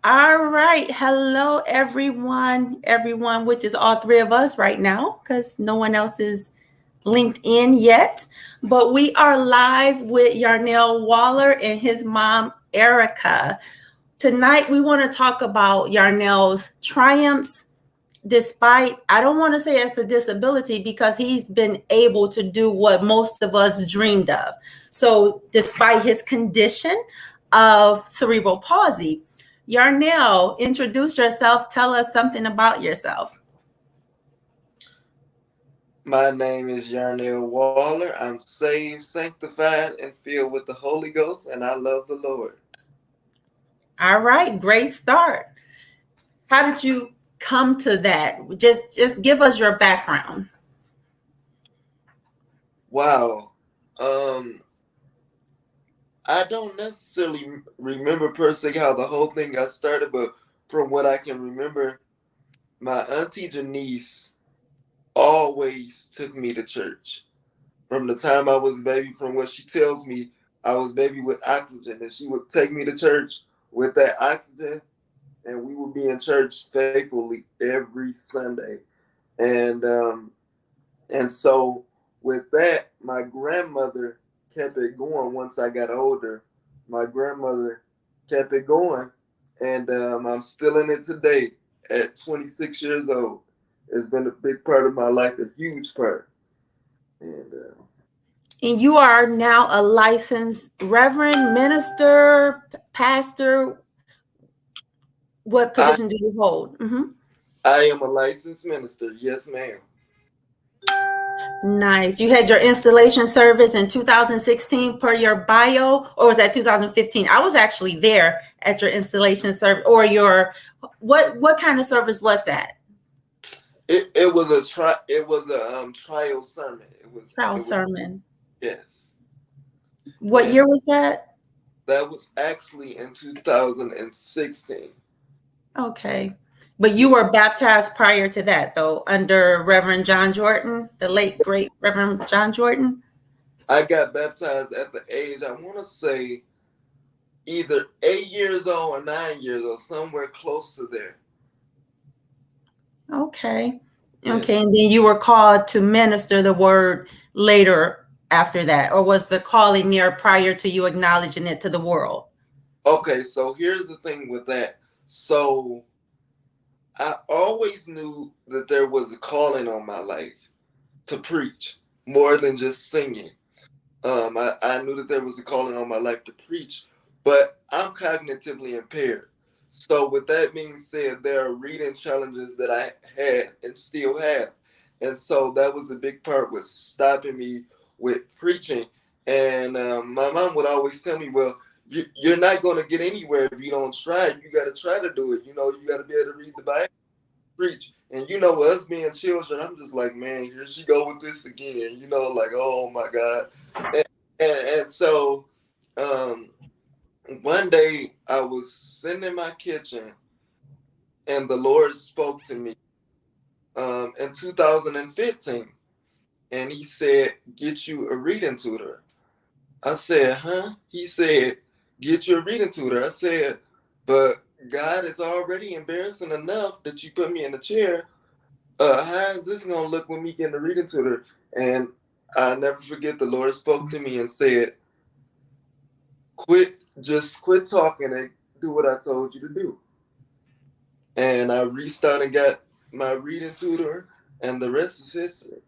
All right. Hello, everyone. Everyone, which is all three of us right now, because no one else is linked in yet. But we are live with Yarnell Waller and his mom, Erica. Tonight, we want to talk about Yarnell's triumphs, despite, I don't want to say it's a disability because he's been able to do what most of us dreamed of. So, despite his condition of cerebral palsy, Yarnell, introduce yourself. Tell us something about yourself. My name is Yarnell Waller. I'm saved, sanctified, and filled with the Holy Ghost, and I love the Lord. All right, great start. How did you come to that? Just give us your background. Wow. I don't necessarily remember per se how the whole thing got started, but from what I can remember, my auntie Janice always took me to church. From the time I was a baby, from what she tells me, I was baby with oxygen, and she would take me to church with that oxygen, and we would be in church faithfully every Sunday. And so with that, my grandmother kept it going. Once I got older, my grandmother kept it going, and I'm still in it today at 26 years old. It's been a big part of my life, a huge part. And And you are now a licensed reverend, minister, pastor. What I position do you hold? I am a licensed minister. Yes, ma'am. Nice. You had your installation service in 2016 per your bio, or was that 2015? I was actually there at your installation service, or your what kind of service was that? It was a trial sermon. Trial It was sermon. yes. What And year was that? that was actually in 2016. Okay. But you Yeah. were baptized prior to that, though, under Reverend John Jordan, the late, great Reverend John Jordan? I got baptized at the age, I want to say, either 8 years old or 9 years old, somewhere close to there. Okay. Yes. Okay. And then you were called to minister the word later after that, or was the calling there prior to you acknowledging it to the world? Okay, so here's the thing with that. So I always knew that there was a calling on my life to preach more than just singing. I knew that there was a calling on my life to preach, but I'm cognitively impaired. So, with that being said, there are reading challenges that I had and still have. And so that was a big part with stopping me with preaching. And my mom would always tell me, well, you're not going to get anywhere if you don't try. You got to try to do it. You got to be able to read the Bible, preach. And us being children, I'm just like, man, here she go with this again. Like, oh my God. And so um, one day I was sitting in my kitchen and the Lord spoke to me in 2015. And he said, get you a reading tutor. I said, huh? He said, get you a reading tutor. I said, but God is already embarrassing enough that you put me in a chair. How is this going to look when me getting a reading tutor? And I never forget the Lord spoke to me and said, just quit talking and do what I told you to do. And I restarted and got my reading tutor, and the rest is history.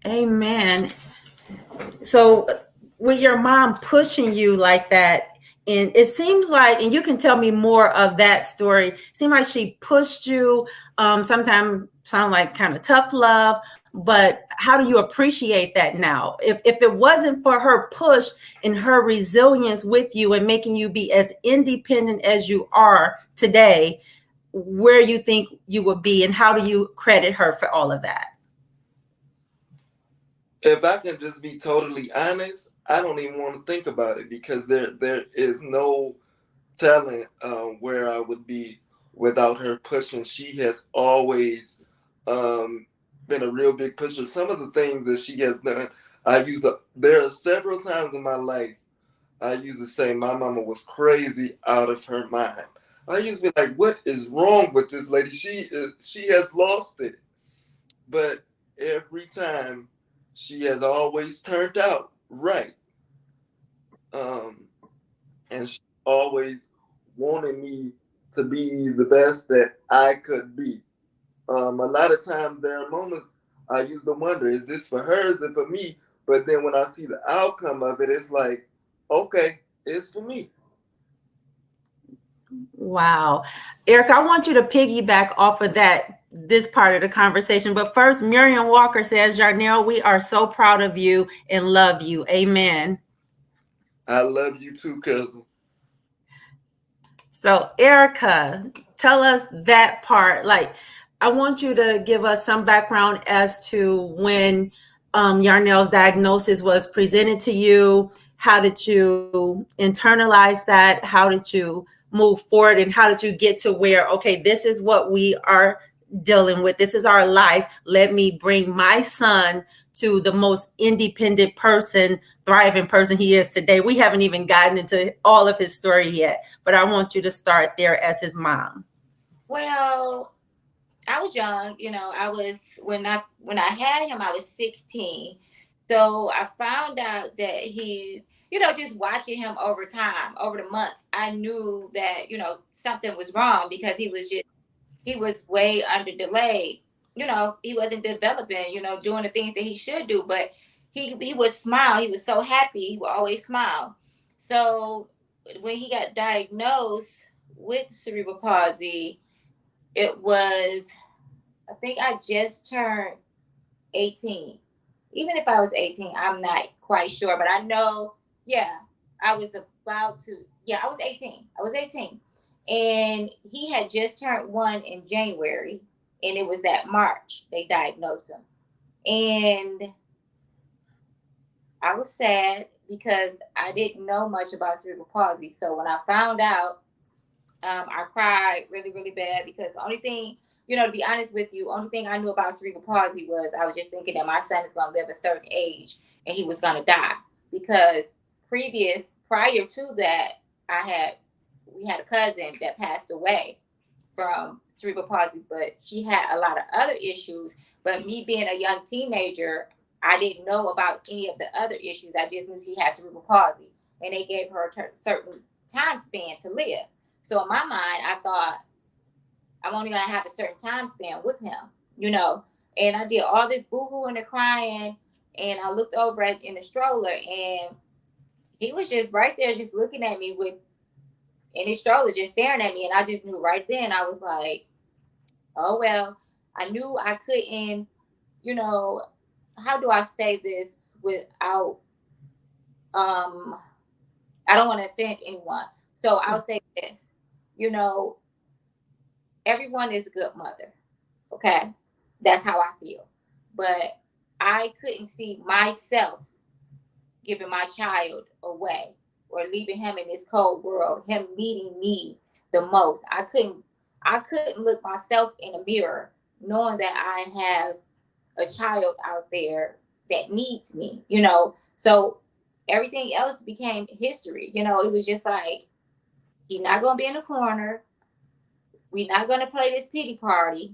Amen. So, with your mom pushing you like that, and it seems like, and you can tell me more of that story. It seemed like she pushed you. Sometimes sound like kind of tough love, but how do you appreciate that now? If it wasn't for her push and her resilience with you and making you be as independent as you are today, where you think you would be, and how do you credit her for all of that? If I can just be totally honest, I don't even want to think about it because there is no telling where I would be without her pushing. She has always um, been a real big pusher. Some of the things that she has done, there are several times in my life I used to say my mama was crazy out of her mind. I used to be like, what is wrong with this lady? She has lost it. But every time she has always turned out right. Um, and she always wanted me to be the best that I could be. A lot of times there are moments I used to wonder, is this for her? Is it for me? But then when I see the outcome of it, it's like, okay, it's for me. Wow. Eric, I want you to piggyback off of that, this part of the conversation. But first, Miriam Walker says, Yarnell, we are so proud of you and love you. Amen. I love you too, cousin. So, Erica, tell us that part. Like, I want you to give us some background as to when Yarnell's diagnosis was presented to you. How did you internalize that? How did you move forward? And how did you get to where, okay, this is what we are dealing with? This is our life. Let me bring my son to the most independent person, thriving person he is today. We haven't even gotten into all of his story yet, but I want you to start there as his mom. Well, I was young, I was when I had him, I was 16. So I found out that just watching him over time, over the months, I knew that, something was wrong because he was way under delayed. He wasn't developing, doing the things that he should do, but he would smile. He was so happy. He would always smile. So when he got diagnosed with cerebral palsy, it was, I think I just turned 18. Even if I was 18, I'm not quite sure, but I know, yeah, I was about to, yeah, I was 18. I was 18. And he had just turned 1 in January, and it was that March they diagnosed him. And I was sad because I didn't know much about cerebral palsy. So when I found out, I cried really, really bad because the only thing, to be honest with you, only thing I knew about cerebral palsy was I was just thinking that my son is going to live a certain age and he was going to die. Because prior to that, we had a cousin that passed away from cerebral palsy, but she had a lot of other issues. But me being a young teenager, I didn't know about any of the other issues. I just knew she had cerebral palsy, and they gave her a certain time span to live. So in my mind, I thought I'm only gonna have a certain time span with him. And I did all this boo-hooing and crying, and I looked over in the stroller, and he was just right there, just looking at me in his stroller, just staring at me, and I just knew right then. I was like, oh well. I knew I couldn't. How do I say this without? I don't want to offend anyone, so I'll say this. You know, everyone is a good mother. Okay. That's how I feel. But I couldn't see myself giving my child away or leaving him in this cold world, him needing me the most. I couldn't look myself in a mirror knowing that I have a child out there that needs me. So everything else became history. It was just like he's not gonna be in the corner. We're not going to play this pity party.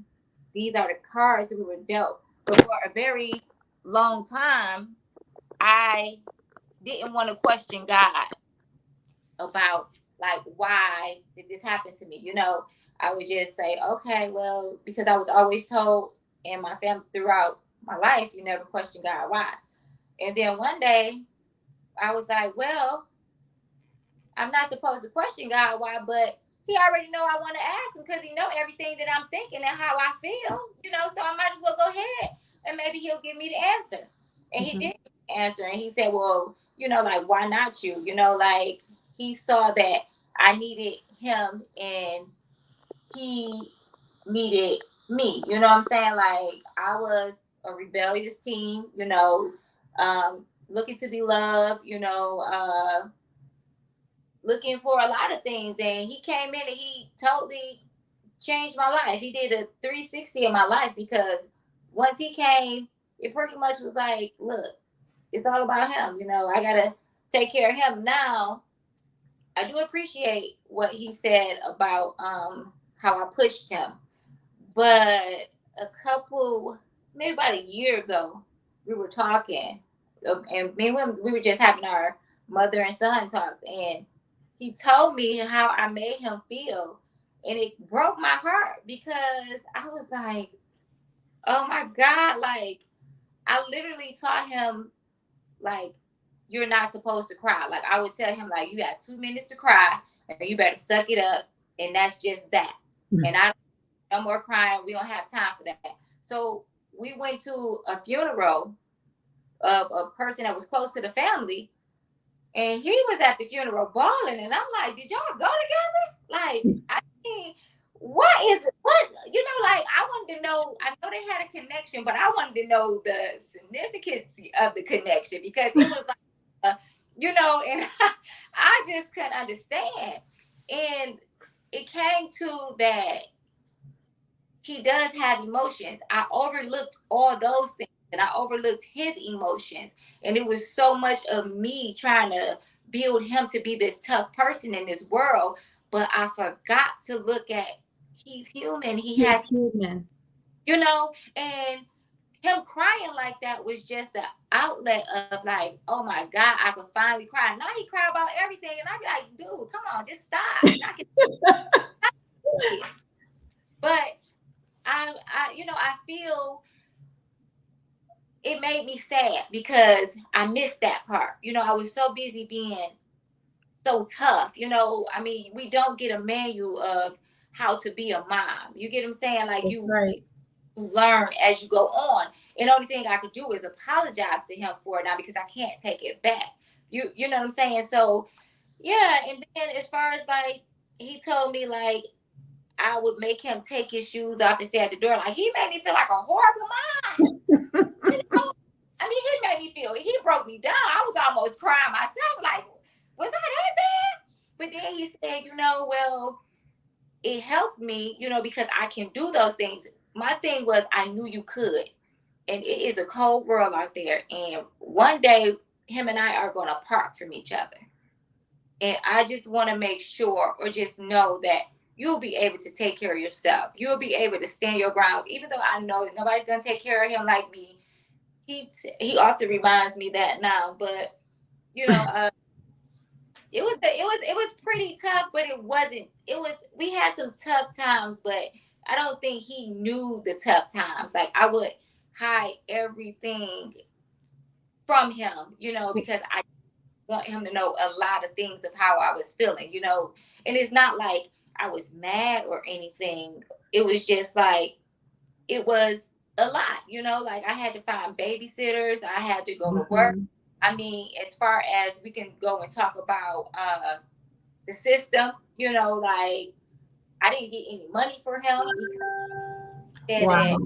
These are the cards that we were dealt. But for a very long time, I didn't want to question God about, like, why did this happen to me? I would just say, okay, well, because I was always told in my family throughout my life, you never question God why. And then one day I was like, well, I'm not supposed to question God why, but he already know I want to ask him because he know everything that I'm thinking and how I feel. So I might as well go ahead and maybe he'll give me the answer. And he did answer, and he said, well, like, why not you? Like, he saw that I needed him and he needed me. You know what I'm saying? Like, I was a rebellious teen, looking to be loved, looking for a lot of things, and he came in and he totally changed my life. He did a 360 in my life because once he came, it pretty much was like, look, it's all about him. I gotta take care of him now. I do appreciate what he said about how I pushed him. But a couple, maybe about a year ago, we were talking, and me and we were just having our mother and son talks, and he told me how I made him feel, and it broke my heart because I was like, oh my God, like I literally taught him like you're not supposed to cry. Like I would tell him like you got 2 minutes to cry and you better suck it up, and that's just that. And I no more crying. We don't have time for that. So we went to a funeral of a person that was close to the family, and he was at the funeral bawling, and I'm like, did y'all go together? Like, I mean, what like I wanted to know. I know they had a connection, but I wanted to know the significance of the connection because it was like, and I just couldn't understand. And it came to that he does have emotions. I overlooked all those things and I overlooked his emotions. And it was so much of me trying to build him to be this tough person in this world. But I forgot to look at he's human. He's human. And him crying like that was just the outlet of like, oh my God, I could finally cry. Now he cry about everything. And I be like, dude, come on, just stop. But I feel it made me sad because I missed that part. I was so busy being so tough. I mean, we don't get a manual of how to be a mom. You get what I'm saying? Like you learn as you go on. And the only thing I could do is apologize to him for it now because I can't take it back. You know what I'm saying? So yeah, and then as far as like he told me like I would make him take his shoes off and stay at the door. Like he made me feel like a horrible mom. I mean, he made me feel. He broke me down. I was almost crying myself. Like, was I that bad? But then he said, well, it helped me, because I can do those things. My thing was I knew you could, and it is a cold world out there. And one day, him and I are going to part from each other. And I just want to make sure or just know that you'll be able to take care of yourself. You'll be able to stand your grounds, even though I know that nobody's going to take care of him like me. He often reminds me that now, but it was pretty tough, but it wasn't. We had some tough times, but I don't think he knew the tough times. Like I would hide everything from him, because I want him to know a lot of things of how I was feeling, and it's not like I was mad or anything. It was just like, it was a lot, like I had to find babysitters. I had to go to work. I mean, as far as we can go and talk about the system, like I didn't get any money for him because that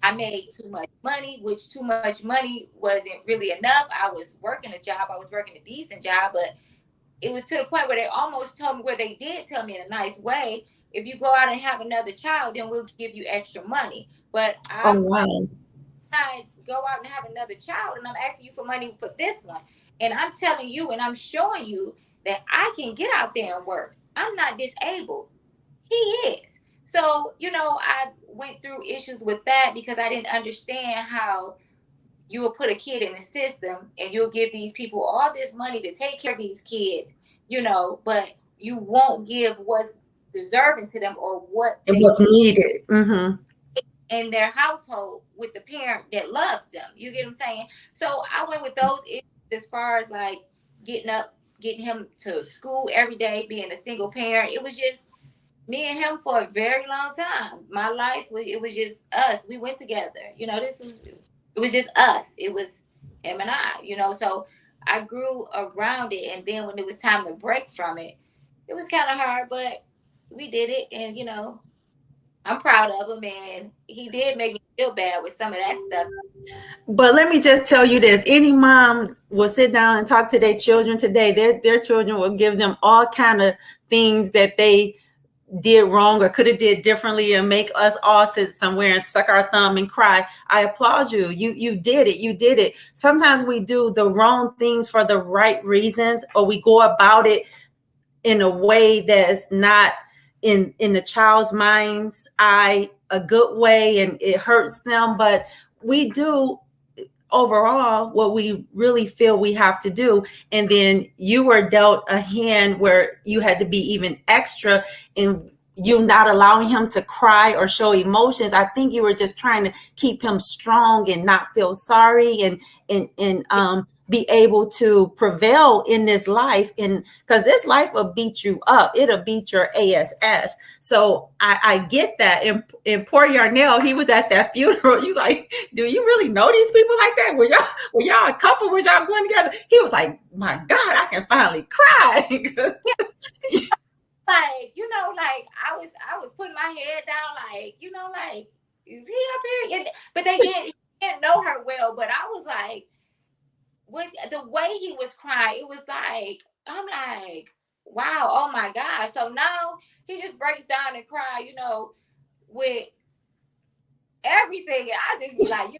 I made too much money, which too much money wasn't really enough. I was working a job. I was working a decent job, but it was to the point where they almost told me, where they did tell me in a nice way, if you go out and have another child, then we'll give you extra money. But I go out and have another child, and I'm asking you for money for this one. And I'm telling you, and I'm showing you that I can get out there and work. I'm not disabled. He is. So, I went through issues with that because I didn't understand how you will put a kid in the system and you'll give these people all this money to take care of these kids, but you won't give what's deserving to them or what was needed in their household with the parent that loves them. You get what I'm saying? So I went with those issues as far as like getting him to school every day, being a single parent. It was just me and him for a very long time. My life, it was just us. We went together. It was just us. It was him and I, so I grew around it. And then when it was time to break from it, it was kind of hard, but we did it. And, I'm proud of him. And he did make me feel bad with some of that stuff. But let me just tell you this. Any mom will sit down and talk to their children today. Their children will give them all kind of things that they did wrong or could have did differently and make us all sit somewhere and suck our thumb and cry. I applaud you. You did it. You did it. Sometimes we do the wrong things for the right reasons, or we go about it in a way that's not in the child's mind's eye a good way, and it hurts them. But we do overall what we really feel we have to do. And then you were dealt a hand where you had to be even extra in you not allowing him to cry or show emotions. I think you were just trying to keep him strong and not feel sorry, and be able to prevail in this life. And because this life will beat you up, it'll beat your ass. So I get that. And poor Yarnell, he was at that funeral. You like, do you really know these people like that? Were y'all a couple? Were y'all going together? He was like, my God, I can finally cry. Like, you know, like I was putting my head down, like, you know, like, is he up here? But he didn't know her well. But I was like, with the way he was crying, it was like, I'm like, wow, oh my God. So now he just breaks down and cry, you know, with everything. And I just be like, you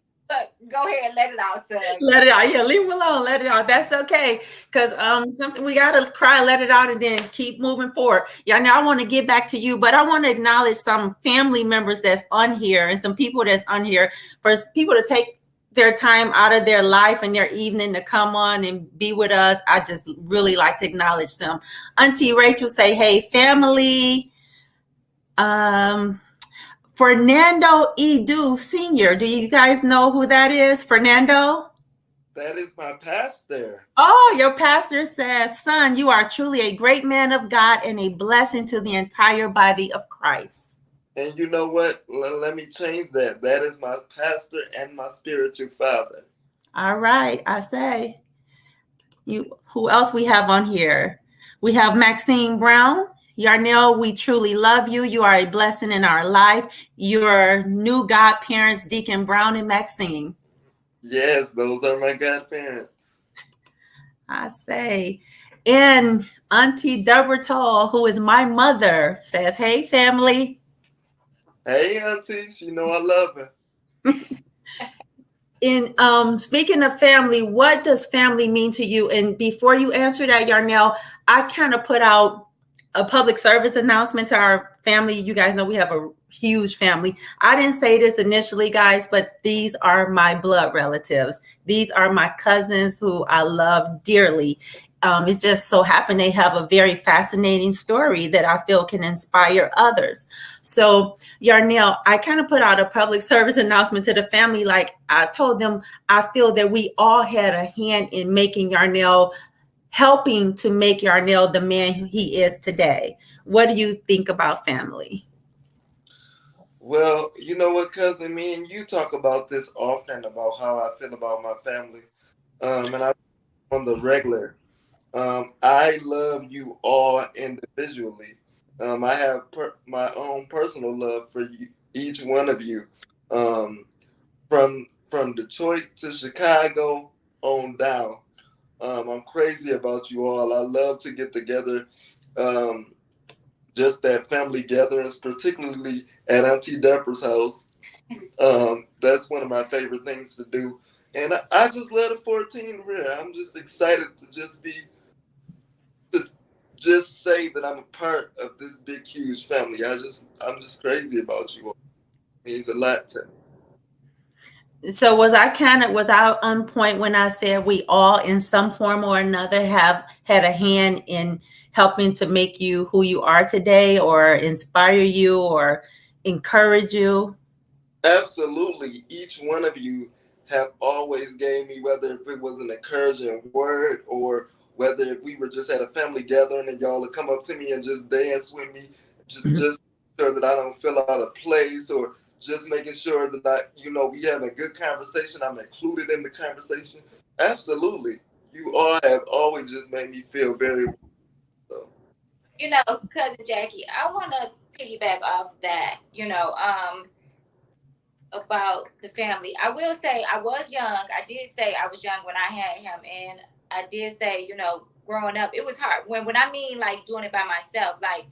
go ahead and let it out, son. Let it out. Yeah, leave him alone. Let it out. That's okay. Because something we gotta cry, let it out, and then keep moving forward. Yeah, now I want to get back to you, but I want to acknowledge some family members that's on here and some people that's on here. For people to take their time out of their life and their evening to come on and be with us, I just really like to acknowledge them. Auntie Rachel say, hey, family. Fernando Edu Sr. Do you guys know who that is? Fernando? That is my pastor. Oh, your pastor says, son, you are truly a great man of God and a blessing to the entire body of Christ. And you know what? Let me change that. That is my pastor and my spiritual father. All right, I say. Who else we have on here? We have Maxine Brown. Yarnell, we truly love you. You are a blessing in our life. Your new godparents, Deacon Brown and Maxine. Yes, those are my godparents. I say. And Auntie Deborah Tall, who is my mother, says, hey, family. Hey, Auntie. She know I love her. In speaking of family, what does family mean to you? And before you answer that, Yarnell, I kind of put out a public service announcement to our family. You guys know we have a huge family. I didn't say this initially, guys, but these are my blood relatives. These are my cousins who I love dearly. It's just so happened they have a very fascinating story that I feel can inspire others. So, Yarnell, I kind of put out a public service announcement to the family. Like I told them, I feel that we all had a hand in making Yarnell, helping to make Yarnell the man he is today. What do you think about family? Well, you know what, cousin? Me and you talk about this often about how I feel about my family. And I on the regular. I love you all individually. I have my own personal love for you, each one of you. Um, from Detroit to Chicago on down. I'm crazy about you all. I love to get together. Just that family gatherings, particularly at Auntie Deborah's house. That's one of my favorite things to do. And I just love the 14 real. I'm just excited to just say that I'm a part of this big, huge family. I'm just crazy about you all. It means a lot to me. So was I on point when I said we all in some form or another have had a hand in helping to make you who you are today, or inspire you or encourage you? Absolutely. Each one of you have always gave me, whether if it was an encouraging word or whether if we were just at a family gathering and y'all would come up to me and just dance with me, just sure that I don't feel out of place, or just making sure that we having a good conversation. I'm included in the conversation. Absolutely. You all have always just made me feel very well. So. You know, cousin Jackie, I want to piggyback off that, about the family. I will say I was young. I did say I was young when I had him. And I did say, growing up, it was hard. When I mean like doing it by myself, like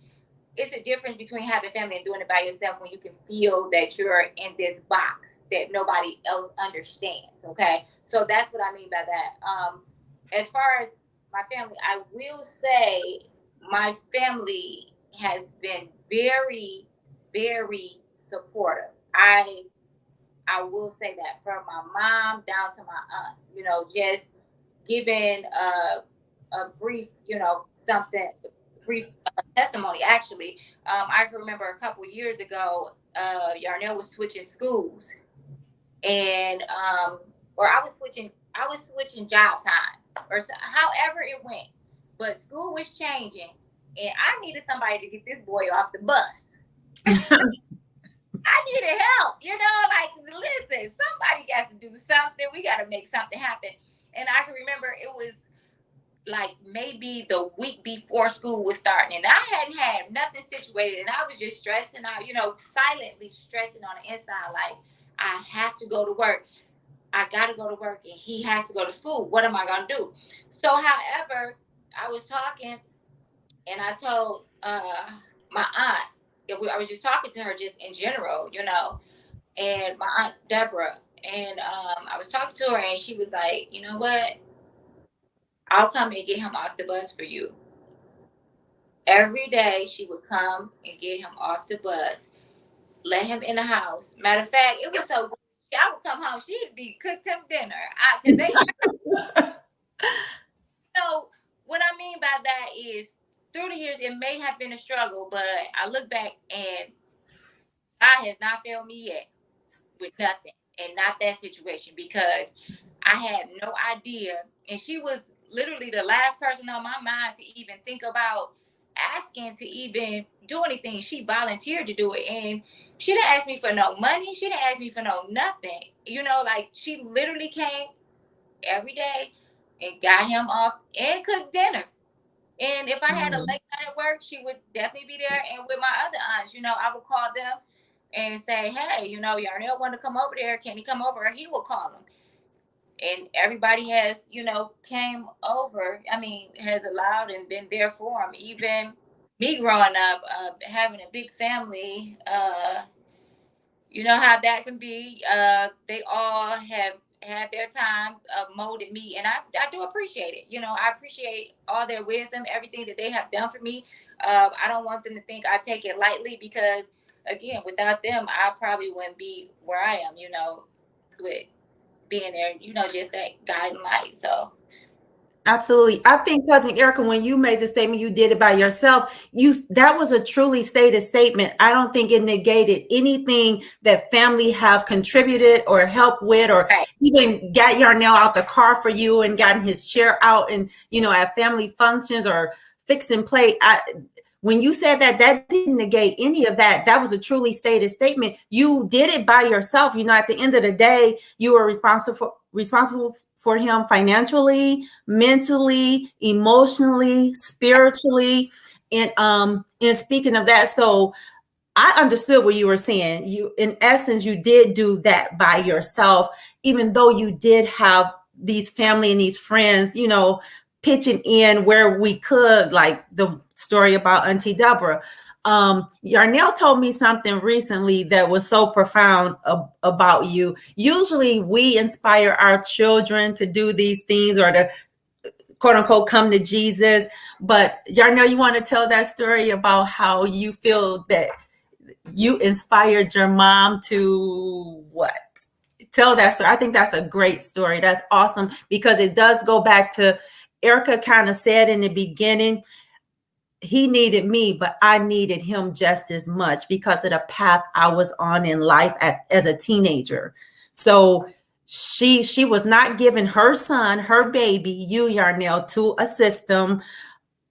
it's a difference between having family and doing it by yourself when you can feel that you're in this box that nobody else understands. Okay. So that's what I mean by that. As far as my family, I will say my family has been very, very supportive. I will say that, from my mom down to my aunts, just giving a brief, brief testimony. Actually, I can remember a couple years ago, Yarnell was switching schools, and or I was switching job times, or however it went, but school was changing, and I needed somebody to get this boy off the bus. I needed help, like, listen, somebody got to do something. We got to make something happen. And I can remember it was like maybe the week before school was starting, and I hadn't had nothing situated, and I was just stressing out, silently stressing on the inside, like, I have to go to work. I got to go to work, and he has to go to school. What am I going to do? So, however, I was talking, and I told my aunt, I was just talking to her just in general, and my aunt Deborah, and I was talking to her, and she was like, you know what? I'll come and get him off the bus for you. Every day she would come and get him off the bus, let him in the house. Matter of fact, it was so good. I would come home, she'd be cooked him dinner. Because so what I mean by that is, through the years, it may have been a struggle, but I look back and God has not failed me yet with nothing, and not that situation, because I had no idea. And she was literally the last person on my mind to even think about asking to even do anything. She volunteered to do it, and she didn't ask me for no money. She didn't ask me for no nothing. Like, she literally came every day and got him off and cooked dinner. And if I had a late night at work, she would definitely be there. And with my other aunts, I would call them and say, hey, Yarnell want to come over there. Can he come over? Or he will call them. And everybody has, came over. I mean, has allowed and been there for him. Even me growing up, having a big family, you know how that can be. They all have had their time molded me, and I do appreciate it. I appreciate all their wisdom, everything that they have done for me. I don't want them to think I take it lightly, because, again, without them, I probably wouldn't be where I am, with being there, just that guiding light. So Absolutely. I think, Cousin Erica, when you made the statement, you did it by yourself. That was a truly stated statement. I don't think it negated anything that family have contributed or helped with, or right. even got Yarnell out the car for you and gotten his chair out, and, at family functions or fix and play. When you said that, that didn't negate any of that. That was a truly stated statement. You did it by yourself. At the end of the day, you were responsible for him financially, mentally, emotionally, spiritually. And speaking of that, so I understood what you were saying. In essence, you did do that by yourself, even though you did have these family and these friends, pitching in where we could, like the story about Auntie Deborah. Yarnell told me something recently that was so profound about you. Usually we inspire our children to do these things, or to, quote unquote, come to Jesus. But Yarnell, you want to tell that story about how you feel that you inspired your mom to what? Tell that story. I think that's a great story. That's awesome, because it does go back to, Erica kind of said in the beginning, he needed me, but I needed him just as much because of the path I was on in life as a teenager. So she was not giving her son, her baby, you, Yarnell, to a system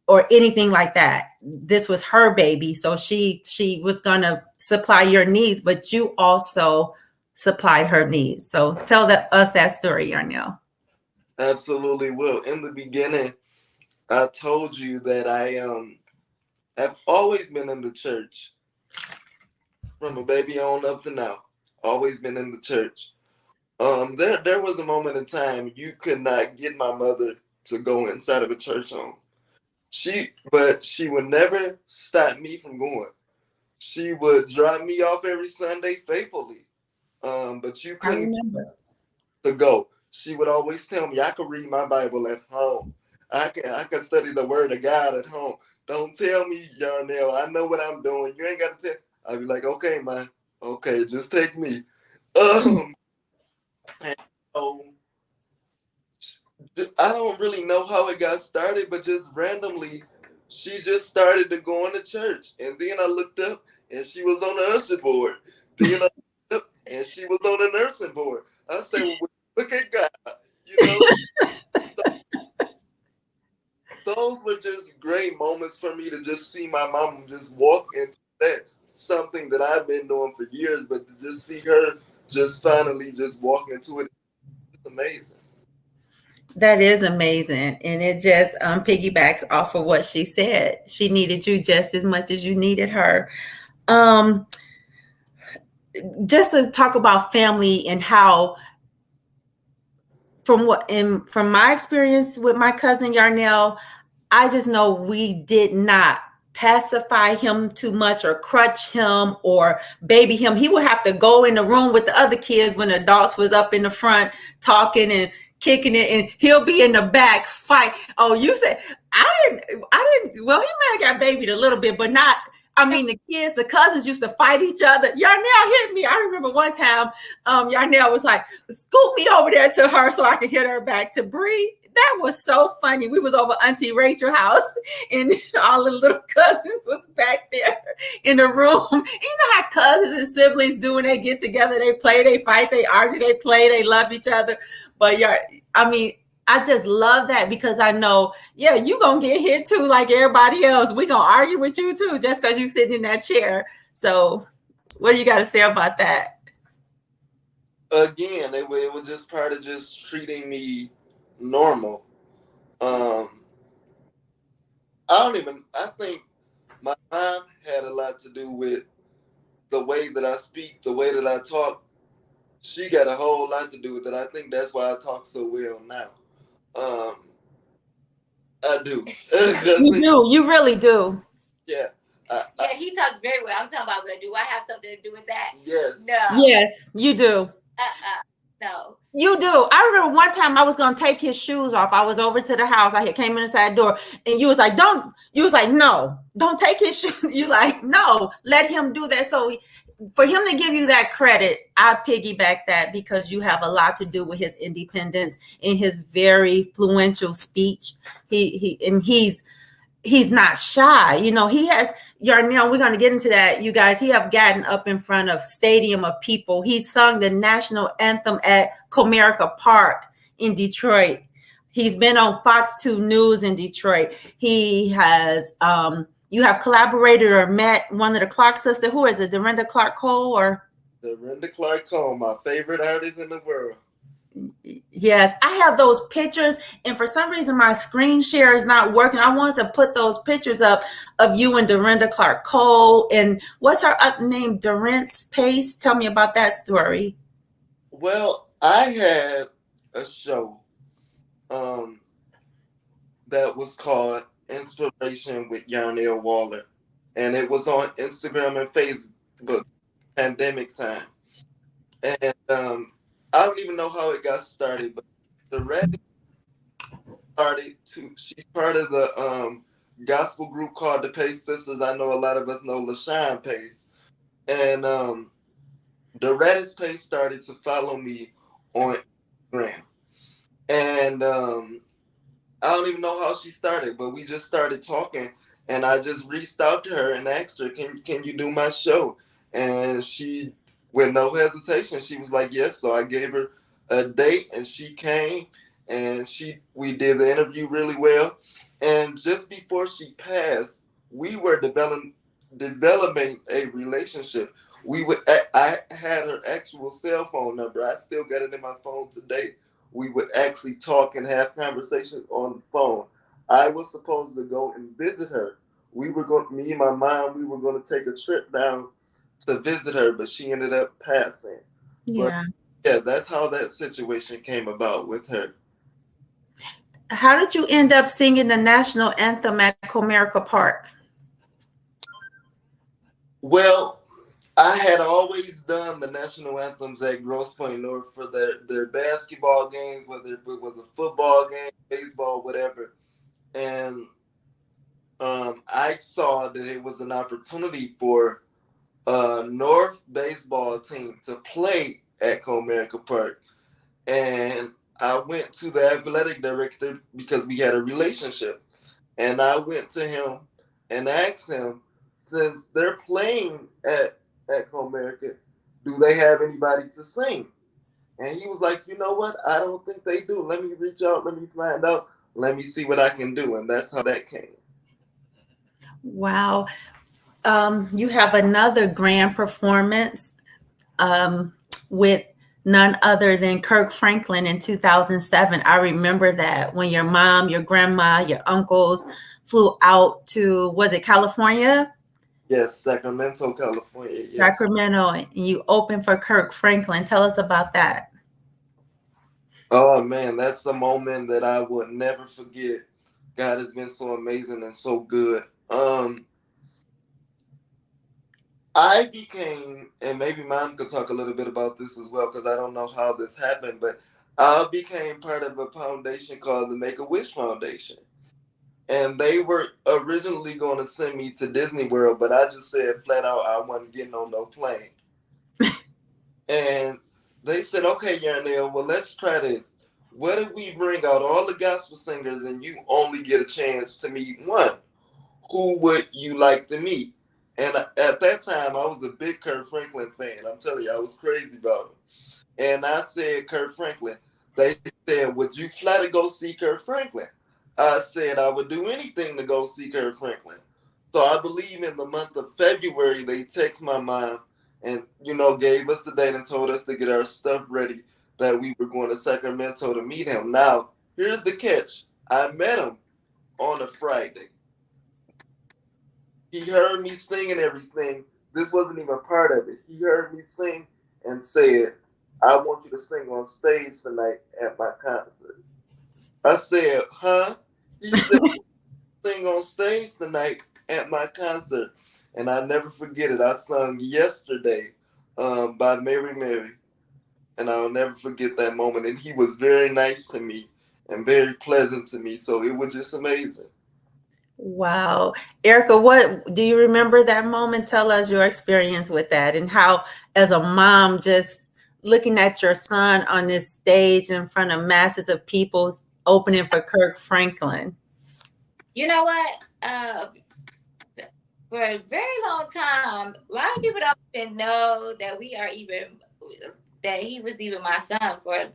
or anything like that. This was her baby. So she was going to supply your needs, but you also supplied her needs. So tell us that story, Yarnell. Absolutely will. In the beginning, I told you that I have always been in the church. From a baby on up to now. Always been in the church. There was a moment in time you could not get my mother to go inside of a church home. But she would never stop me from going. She would drop me off every Sunday faithfully. But you couldn't to go. She would always tell me I could read my Bible at home. I could study the Word of God at home. Don't tell me, Yarnell. I know what I'm doing. You ain't got to tell. I'd be like, okay, man. Okay, just take me. And so I don't really know how it got started, but just randomly, she just started to go into church. And then I looked up and she was on the usher board. Then I looked up and she was on the nursing board. I said, well, look at God. You know, those were just great moments for me to just see my mom just walk into that. Something that I've been doing for years, but to just see her just finally just walk into it, it's amazing. That is amazing. And it just piggybacks off of what she said. She needed you just as much as you needed her. Just to talk about family and how, from my experience with my cousin Yarnell, I just know we did not pacify him too much or crutch him or baby him. He would have to go in the room with the other kids when adults was up in the front talking and kicking it, and he'll be in the back fight. Oh, you said I didn't. Well, he might have got babied a little bit, but not. I mean, the kids, the cousins used to fight each other. Yarnell hit me. I remember one time, Yarnell was like, scoot me over there to her so I could hit her back. To Bree, that was so funny. We was over Auntie Rachel's house, and all the little cousins was back there in the room. You know how cousins and siblings do when they get together. They play, they fight, they argue, they play, they love each other. But I just love that because I know, yeah, you going to get hit too like everybody else. We going to argue with you too just because you're sitting in that chair. So what do you got to say about that? Again, it was just part of just treating me normal. I think my mom had a lot to do with the way that I speak, the way that I talk. She got a whole lot to do with it. I think that's why I talk so well now. I do. You do. You really do. Yeah. Yeah, he talks very well. I'm talking about, but do I have something to do with that? Yes. No. Yes, you do. No. You do. I remember one time I was going to take his shoes off. I was over to the house. I came in the side door and you was like, no, don't take his shoes. You like, no, let him do that. So for him to give you that credit, I piggyback that because you have a lot to do with his independence and his very fluential speech. He's not shy. You know, he has, Yarnell, we're going to get into that, you guys. He have gotten up in front of stadium of people. He sung the national anthem at Comerica Park in Detroit. He's been on Fox 2 News in Detroit. He has, you have collaborated or met one of the Clark sisters. Who is it, Dorinda Clark Cole or? Dorinda Clark Cole, my favorite artist in the world. Yes, I have those pictures, and for some reason my screen share is not working. I wanted to put those pictures up of you and Dorinda Clark Cole. And what's her name? Durance Pace. Tell me about that story. Well, I had a show that was called Inspiration with Yarnell Waller, and it was on Instagram and Facebook, pandemic time. And I don't even know how it got started, but the Red started to. She's part of the gospel group called the Pace Sisters. I know a lot of us know LaShawn Pace, and the Reddit Pace started to follow me on Instagram, and I don't even know how she started, but we just started talking, and I just reached out to her and asked her, "Can you do my show?" And she, with no hesitation, she was like, "Yes." So I gave her a date, and she came, and we did the interview really well. And just before she passed, we were developing a relationship. I had her actual cell phone number. I still got it in my phone today. We would actually talk and have conversations on the phone. I was supposed to go and visit her. Me and my mom, we were going to take a trip down to visit her, but she ended up passing. Yeah. But yeah, that's how that situation came about with her. How did you end up singing the national anthem at Comerica Park? Well, I had always done the national anthems at Grosse Pointe North for their basketball games, whether it was a football game, baseball, whatever. And I saw that it was an opportunity for a North baseball team to play at Comerica Park. And I went to the athletic director because we had a relationship. And I went to him and asked him, since they're playing at Comerica, do they have anybody to sing? And he was like, you know what? I don't think they do. Let me reach out. Let me find out. Let me see what I can do. And that's how that came. Wow. You have another grand performance with none other than Kirk Franklin in 2007. I remember that when your mom, your grandma, your uncles flew out to, was it California? Yes, Sacramento, California. Yes. Sacramento, and you opened for Kirk Franklin. Tell us about that. Oh man, that's a moment that I would never forget. God has been so amazing and so good. I became, and maybe Mom could talk a little bit about this as well, because I don't know how this happened, but I became part of a foundation called the Make a Wish Foundation. And they were originally going to send me to Disney World, but I just said flat out I wasn't getting on no plane. And they said, okay, Yarnell, well, let's try this. What if we bring out all the gospel singers and you only get a chance to meet one? Who would you like to meet? And at that time, I was a big Kurt Franklin fan. I'm telling you, I was crazy about him. And I said, Kurt Franklin. They said, would you fly to go see Kurt Franklin? I said, I would do anything to go see Kurt Franklin. So I believe in the month of February, they text my mom and, gave us the date and told us to get our stuff ready that we were going to Sacramento to meet him. Now, here's the catch. I met him on a Friday. He heard me sing and everything. This wasn't even part of it. He heard me sing and said, I want you to sing on stage tonight at my concert. I said, huh? He said, sing on stage tonight at my concert. And I never forget it. I sung Yesterday by Mary Mary. And I'll never forget that moment. And he was very nice to me and very pleasant to me. So it was just amazing. Wow. Erica, what do you remember that moment? Tell us your experience with that and how, as a mom, just looking at your son on this stage in front of masses of people opening for Kirk Franklin. You know what? For a very long time, a lot of people don't even know that that he was even my son for a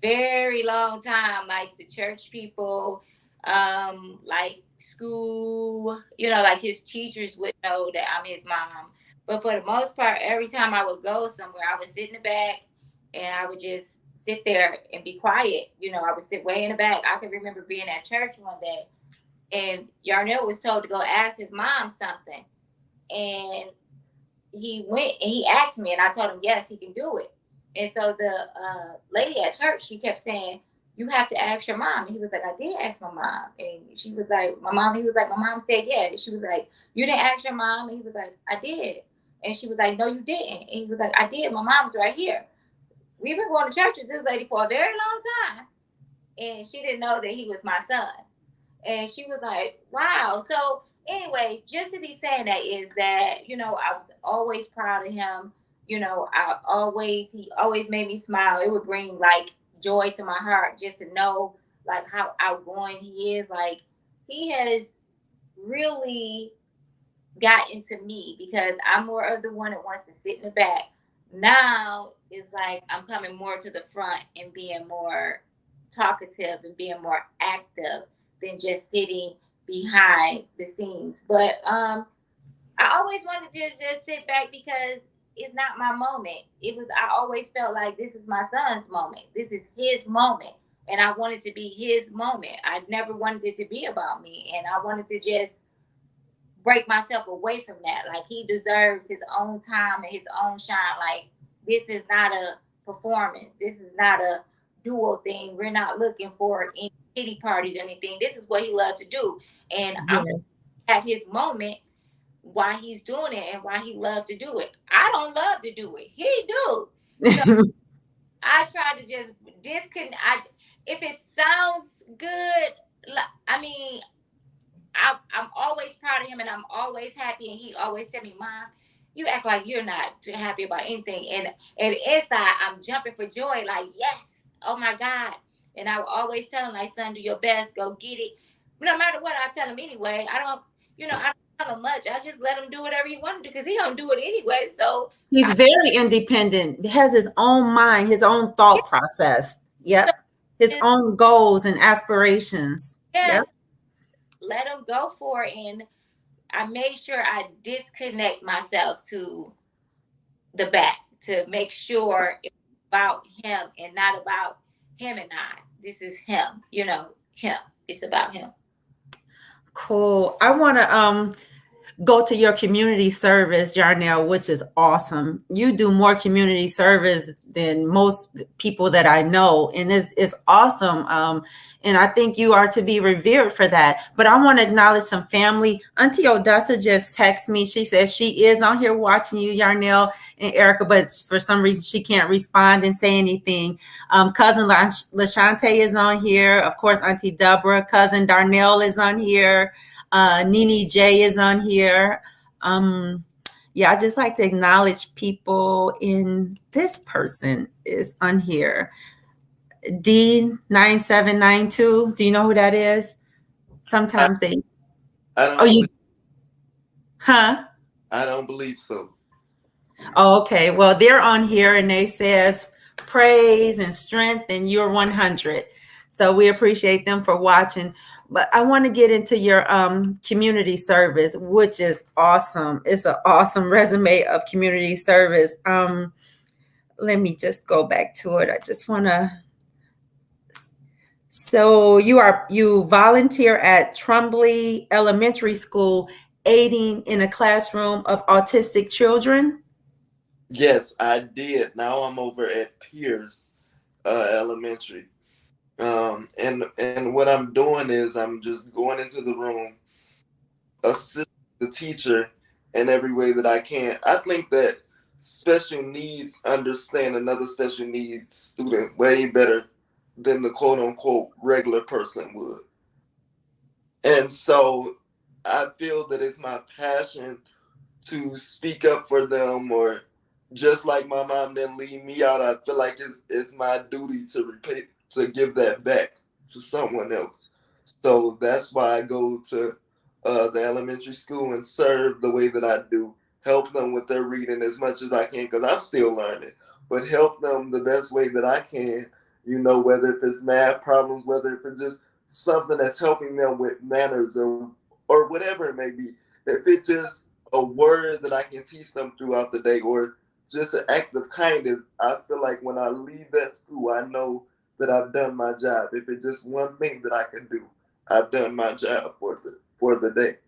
very long time. Like the church people, like school, like his teachers would know that I'm his mom. But for the most part, every time I would go somewhere, I would sit in the back and I would just sit there and be quiet. I would sit way in the back. I can remember being at church one day and Yarnell was told to go ask his mom something. And he went and he asked me and I told him, yes, he can do it. And so the lady at church, she kept saying, you have to ask your mom. And he was like, I did ask my mom. And she was like, my mom, he was like, my mom said, yeah. And she was like, you didn't ask your mom? And he was like, I did. And she was like, no, you didn't. And he was like, I did. My mom's right here. We've been going to church with this lady for a very long time. And she didn't know that he was my son. And she was like, wow. So anyway, just to be saying that is that, I was always proud of him. He always made me smile. It would bring like joy to my heart just to know like how outgoing he is. Like he has really gotten to me because I'm more of the one that wants to sit in the back. Now it's like I'm coming more to the front and being more talkative and being more active than just sitting behind the scenes. But I always wanted to just sit back because it's not my moment. I always felt like this is my son's moment. This is his moment. And I wanted to be his moment. I never wanted it to be about me. And I wanted to just break myself away from that. Like he deserves his own time and his own shine. Like this is not a performance. This is not a duo thing. We're not looking for any pity parties or anything. This is what he loved to do. And I'm at his moment why he's doing it and why he loves to do it. I don't love to do it. He do. So I try to just disconnect. If it sounds good, I mean, I'm always proud of him, and I'm always happy. And he always tell me, "Mom, you act like you're not happy about anything." And inside, I'm jumping for joy, like, yes, oh my God. And I will always tell him, like, son, do your best, go get it. No matter what, I tell him anyway. I don't tell him much. I just let him do whatever he want to do because he don't do it anyway. So He's very independent. He has his own mind, his own thought process. Yep. His own goals and aspirations. yes, Yep. let him go for it. And I made sure I disconnect myself to the back to make sure it's about him and not about him and I. This is him, him. It's about him. Cool. I want to go to your community service, Yarnell, which is awesome. You do more community service than most people that I know, and it's awesome. And I think you are to be revered for that. But I want to acknowledge some family. Auntie Odessa just texted me. She says she is on here watching you, Yarnell and Erica, but for some reason she can't respond and say anything. Cousin LaShante is on here. Of course, Auntie Deborah. Cousin Darnell is on here. Nene J is on here. Yeah, I just like to acknowledge people in this person is on here. D9792. Do you know who that is? Sometimes they. I don't. Oh, you. Believe, Huh? I don't believe so. Oh, okay. Well, they're on here and they says praise and strength, and you're 100. So we appreciate them for watching. But I want to get into your community service, which is awesome. It's an awesome resume of community service. Let me just go back to it. I just want to. So you volunteer at Trumbull Elementary School, aiding in a classroom of autistic children. Yes, I did. Now I'm over at Pierce Elementary. And what I'm doing is I'm just going into the room, assist the teacher in every way that I can. I think that special needs understand another special needs student way better than the quote unquote regular person would. And so I feel that it's my passion to speak up for them, or just like my mom didn't leave me out, I feel like it's my duty to repay, to give that back to someone else. So that's why I go to the elementary school and serve the way that I do, help them with their reading as much as I can, because I'm still learning, but help them the best way that I can, whether if it's math problems, whether if it's just something that's helping them with manners, or whatever it may be. If it's just a word that I can teach them throughout the day, or just an act of kindness, I feel like when I leave that school, I know that I've done my job. If it's just one thing that I can do, I've done my job for the day.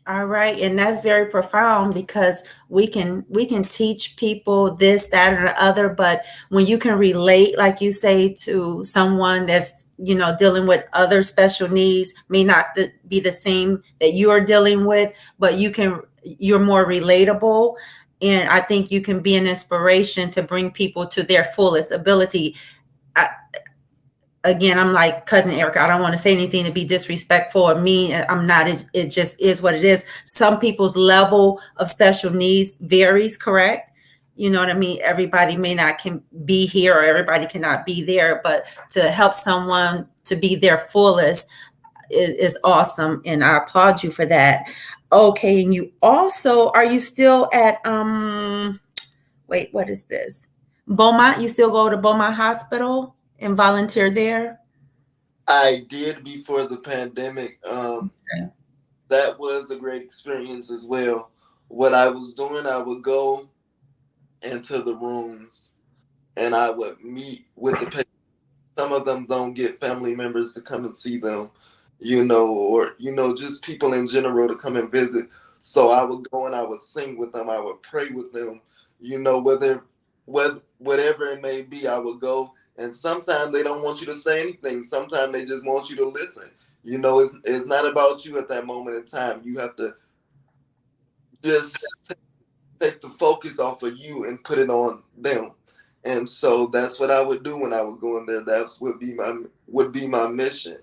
All right, and that's very profound, because we can teach people this, that, or the other, but when you can relate, like you say, to someone that's dealing with other special needs, may not be the same that you are dealing with, but you're more relatable, and I think you can be an inspiration to bring people to their fullest ability. Again, I'm like Cousin Erica. I don't want to say anything to be disrespectful or mean. I'm not. It just is what it is. Some people's level of special needs varies, correct? You know what I mean? Everybody may not can be here, or everybody cannot be there, but to help someone to be their fullest is awesome. And I applaud you for that. Okay. And you also, are you still at, wait, what is this? Beaumont? You still go to Beaumont Hospital and volunteer there? I did before the pandemic. Okay. That was a great experience as well. What I was doing, I would go into the rooms and I would meet with the patients. Some of them don't get family members to come and see them, or just people in general to come and visit. So I would go and I would sing with them. I would pray with them, whatever it may be. I would go, and sometimes they don't want you to say anything. Sometimes they just want you to listen. It's not about you at that moment in time. You have to just take the focus off of you and put it on them. And so that's what I would do when I would go in there. That's would be my mission,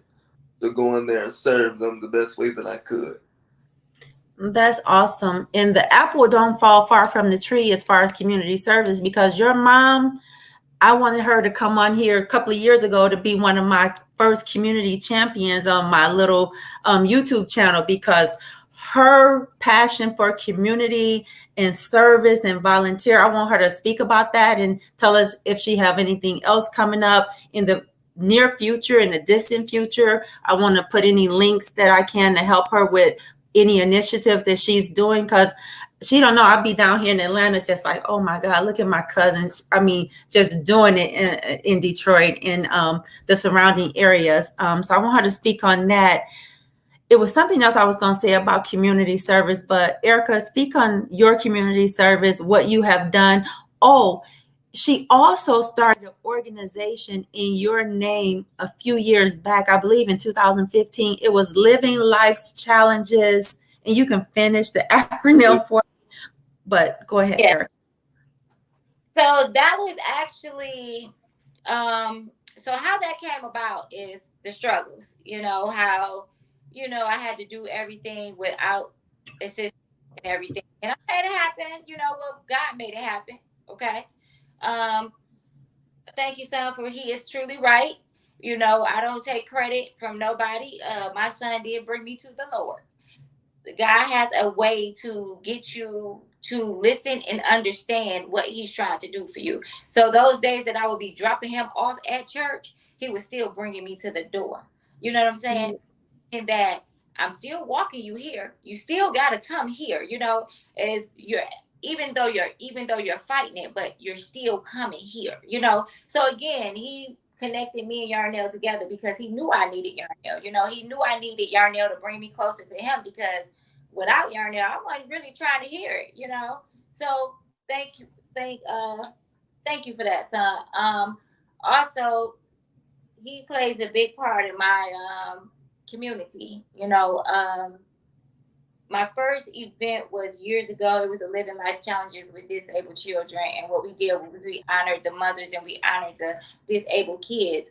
to go in there and serve them the best way that I could. That's awesome. And the apple don't fall far from the tree as far as community service, because your mom, I wanted her to come on here a couple of years ago to be one of my first community champions on my little YouTube channel, because her passion for community and service and volunteer, I want her to speak about that and tell us if she have anything else coming up in the near future, in the distant future. I want to put any links that I can to help her with any initiative that she's doing, because she don't know, I'll be down here in Atlanta just like, oh my God, look at my cousins. I mean, just doing it in Detroit, in the surrounding areas. So I want her to speak on that. It was something else I was going to say about community service, but Erica, speak on your community service, what you have done. Oh, she also started an organization in your name a few years back, I believe in 2015. It was Living Life's Challenges, and you can finish the acronym for it, but go ahead, Yeah. Erica. So that was actually, so how that came about is the struggles, how, I had to do everything without assistance and everything. And I made it happen, well, God made it happen. Okay. Um, Thank you, son, for he is truly right. I don't take credit from nobody. My son did bring me to the Lord. God has a way to get you to listen and understand what he's trying to do for you. So those days that I would be dropping him off at church, he was still bringing me to the door. You know what I'm saying? In that I'm still walking you here. You still got to come here, as you're, even though you're fighting it, but you're still coming here, So again, he connected me and Yarnell together because he knew I needed Yarnell. He knew I needed Yarnell to bring me closer to him, because without Yarnell, I wasn't really trying to hear it. So thank you for that, son. Also, he plays a big part in my community. My first event was years ago. It was a Living Life Challenges with Disabled Children, and what we did was we honored the mothers and we honored the disabled kids,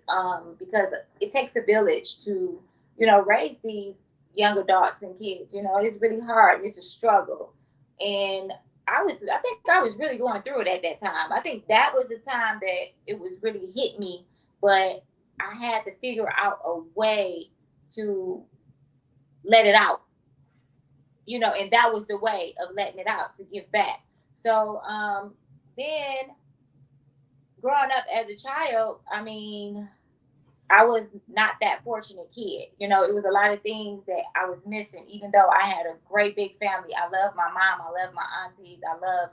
because it takes a village to raise these young adults and kids. It's really hard. It's a struggle, and I think I was really going through it at that time. I think that was the time that it was really hit me, but I had to figure out a way to let it out, and that was the way of letting it out, to give back. So then growing up as a child, I mean, I was not that fortunate kid. It was a lot of things that I was missing, even though I had a great big family. I love my mom. I love my aunties. I love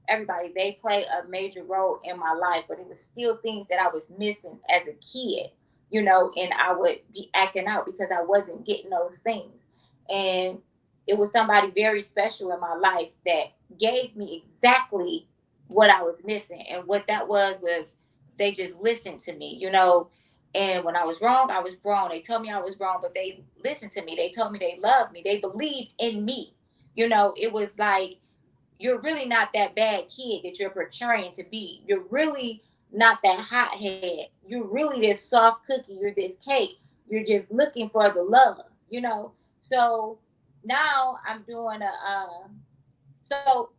everybody. They play a major role in my life, but it was still things that I was missing as a kid, and I would be acting out because I wasn't getting those things. And it was somebody very special in my life that gave me exactly what I was missing. And what that was they just listened to me, and when I was wrong, I was wrong. They told me I was wrong, but they listened to me. They told me they loved me. They believed in me. It was like, you're really not that bad kid that you're portraying to be. You're really not that hothead. You're really this soft cookie. You're this cake. You're just looking for the love, So now I'm doing so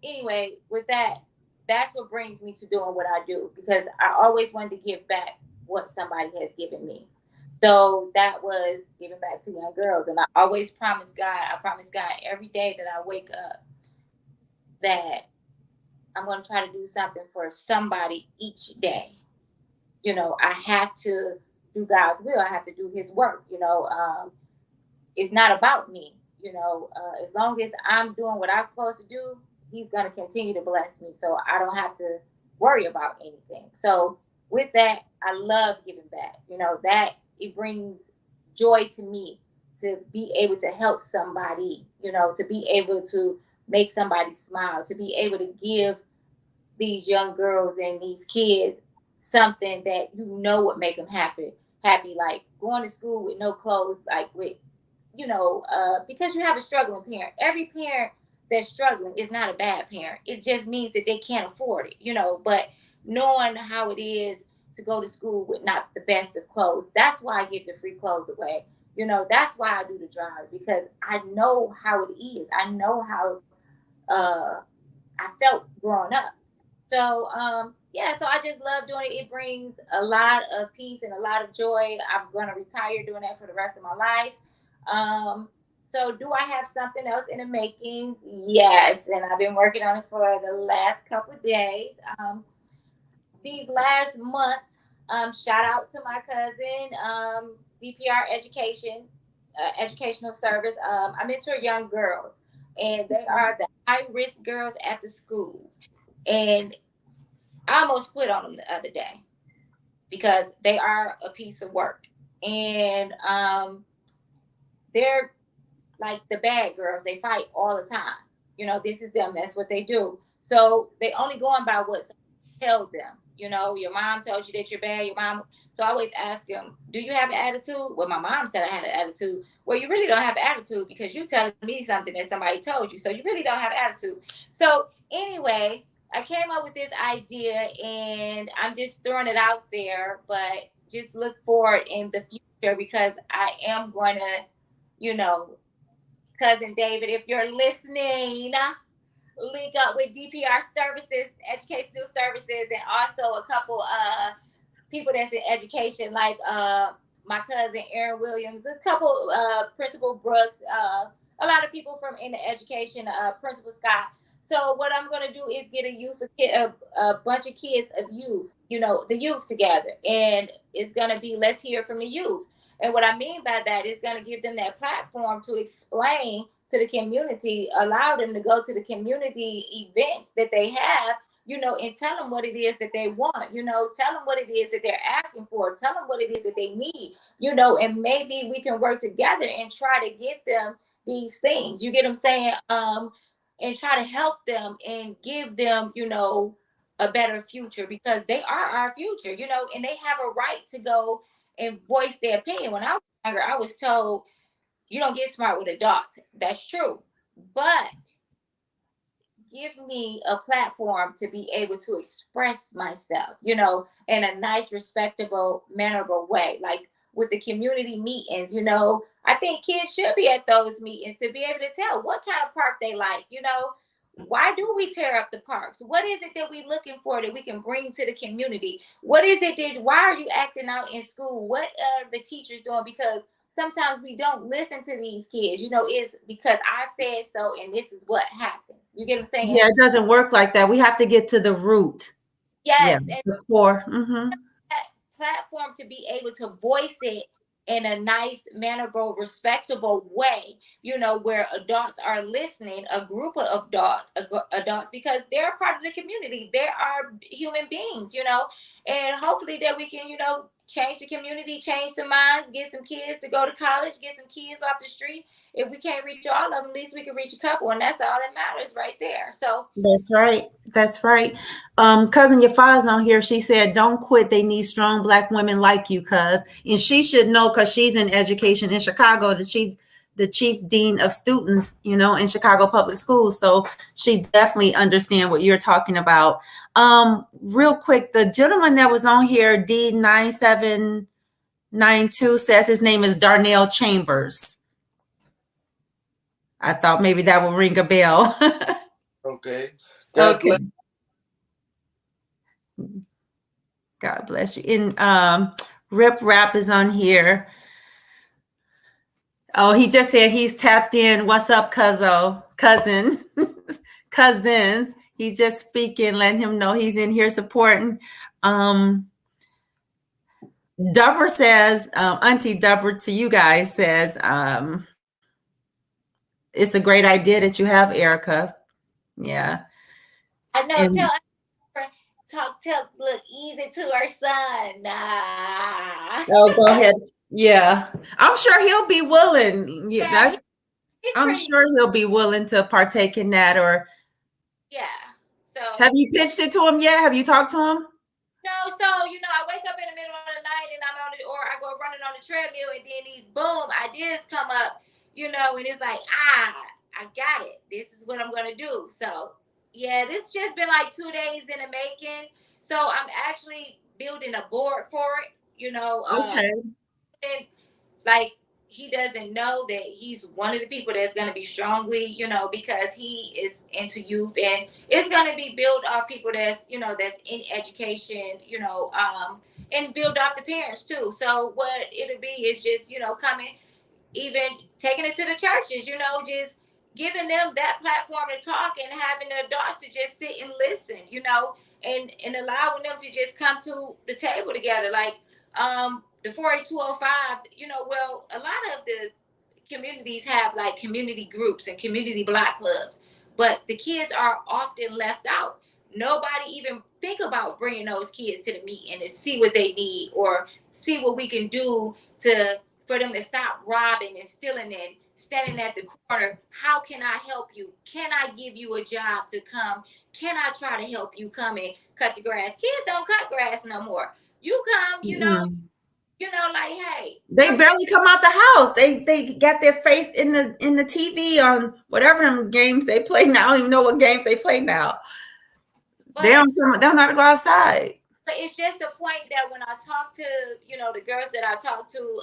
anyway, with that, that's what brings me to doing what I do, because I always wanted to give back what somebody has given me. So that was giving back to young girls. And I always promise God every day that I wake up that I'm going to try to do something for somebody each day. I have to do God's will. I have to do his work. It's not about me. As long as I'm doing what I'm supposed to do, he's going to continue to bless me. So I don't have to worry about anything. So with that, I love giving back. That it brings joy to me to be able to help somebody, to be able to make somebody smile, to be able to give these young girls and these kids something that would make them happy, like going to school with no clothes, like with, because you have a struggling parent. Every parent that's struggling is not a bad parent. It just means that they can't afford it, but knowing how it is to go to school with not the best of clothes, that's why I give the free clothes away. That's why I do the drives, because I know how it is. I know how I felt growing up. So yeah, so I just love doing it. It brings a lot of peace and a lot of joy. I'm gonna retire doing that for the rest of my life. So do I have something else in the makings? Yes, and I've been working on it for the last couple of days. These last months, shout out to my cousin, DPR Education, Educational Service. I mentor young girls, and they are the high risk girls at the school. And I almost quit on them the other day because they are a piece of work. And they're like the bad girls. They fight all the time. This is them. That's what they do. So they only going by what tell them. Your mom told you that you're bad. Your mom. So I always ask them, do you have an attitude? Well, my mom said I had an attitude. Well, you really don't have an attitude because you're telling me something that somebody told you. So you really don't have an attitude. So anyway, I came up with this idea and I'm just throwing it out there, but just look for it in the future because I am going to, you know, Cousin David, if you're listening, link up with DPR Services, Educational Services, and also a couple people that's in education, like my cousin Aaron Williams, a couple Principal Brooks, a lot of people from in the education, Principal Scott. So what I'm gonna do is get a bunch of kids of youth, the youth together, and it's gonna be let's hear from the youth. And what I mean by that is going to give them that platform to explain to the community, allow them to go to the community events that they have, and tell them what it is that they want, tell them what it is that they're asking for, tell them what it is that they need, and maybe we can work together and try to get them these things. You get what I'm saying? And try to help them and give them, a better future because they are our future, and they have a right to go and voice their opinion. When I was younger, I was told you don't get smart with adults. That's true. But give me a platform to be able to express myself, in a nice, respectable, mannerable way. Like with the community meetings, I think kids should be at those meetings to be able to tell what kind of park they like, why do we tear up the parks? What is it that we're looking for that we can bring to the community? What is it that, why are you acting out in school? What are the teachers doing? Because sometimes we don't listen to these kids, it's because I said so and this is what happens. You get what I'm saying? Yeah, it doesn't work like that. We have to get to the root. Yes. Yeah, And the core. Mm-hmm. that platform to be able to voice it in a nice, mannerable, respectable way, where adults are listening, a group of adults, because they're part of the community. They are human beings, and hopefully that we can, change the community, change some minds, get some kids to go to college, get some kids off the street. If we can't reach all of them, at least we can reach a couple, and that's all that matters right there. So That's right. That's right. Cousin Yafa's on here. She said, "Don't quit. They need strong Black women like you, cuz." And she should know because she's in education in Chicago. The chief dean of students, in Chicago public schools. So she definitely understand what you're talking about. Real quick, the gentleman that was on here, D9792, says his name is Darnell Chambers. I thought maybe that would ring a bell. Okay. God bless. God bless you. And Rip Rap is on here. Oh, he just said he's tapped in. What's up, cousin? Cousins. He's just speaking, letting him know he's in here supporting. Dubber says, Auntie Dubber to you guys says, it's a great idea that you have, Erica. Yeah. I know. Look easy to her son. Nah. Oh, go ahead. Yeah, I'm sure he'll be willing. Yeah, I'm sure he'll be willing to partake in that. Or So have you pitched it to him yet? Have you talked to him? No. So I wake up in the middle of the night and or I go running on the treadmill, and then these boom ideas come up. And it's like I got it. This is what I'm gonna do. So yeah, this just been like 2 days in the making. So I'm actually building a board for it. Okay. And like he doesn't know that he's one of the people that's going to be strongly, because he is into youth, and it's going to be built off people that's in education, and build off the parents too. So what it'll be is just, coming, even taking it to the churches, just giving them that platform to talk, and having the adults to just sit and listen, and allowing them to just come to the table together. Like the 48205, well, a lot of the communities have like community groups and community block clubs, but the kids are often left out. Nobody even think about bringing those kids to the meeting to see what they need, or see what we can do to for them to stop robbing and stealing and standing at the corner. How can I help you? Can I give you a job to come? Can I try to help you come and cut the grass? Kids don't cut grass no more. You come, like, hey, They come here. barely come out the house. They got their face in the TV on whatever them games they play now. I don't even know what games they play now. They But don't know how to go outside. But it's just the point that when I talk to, the girls that I talk to,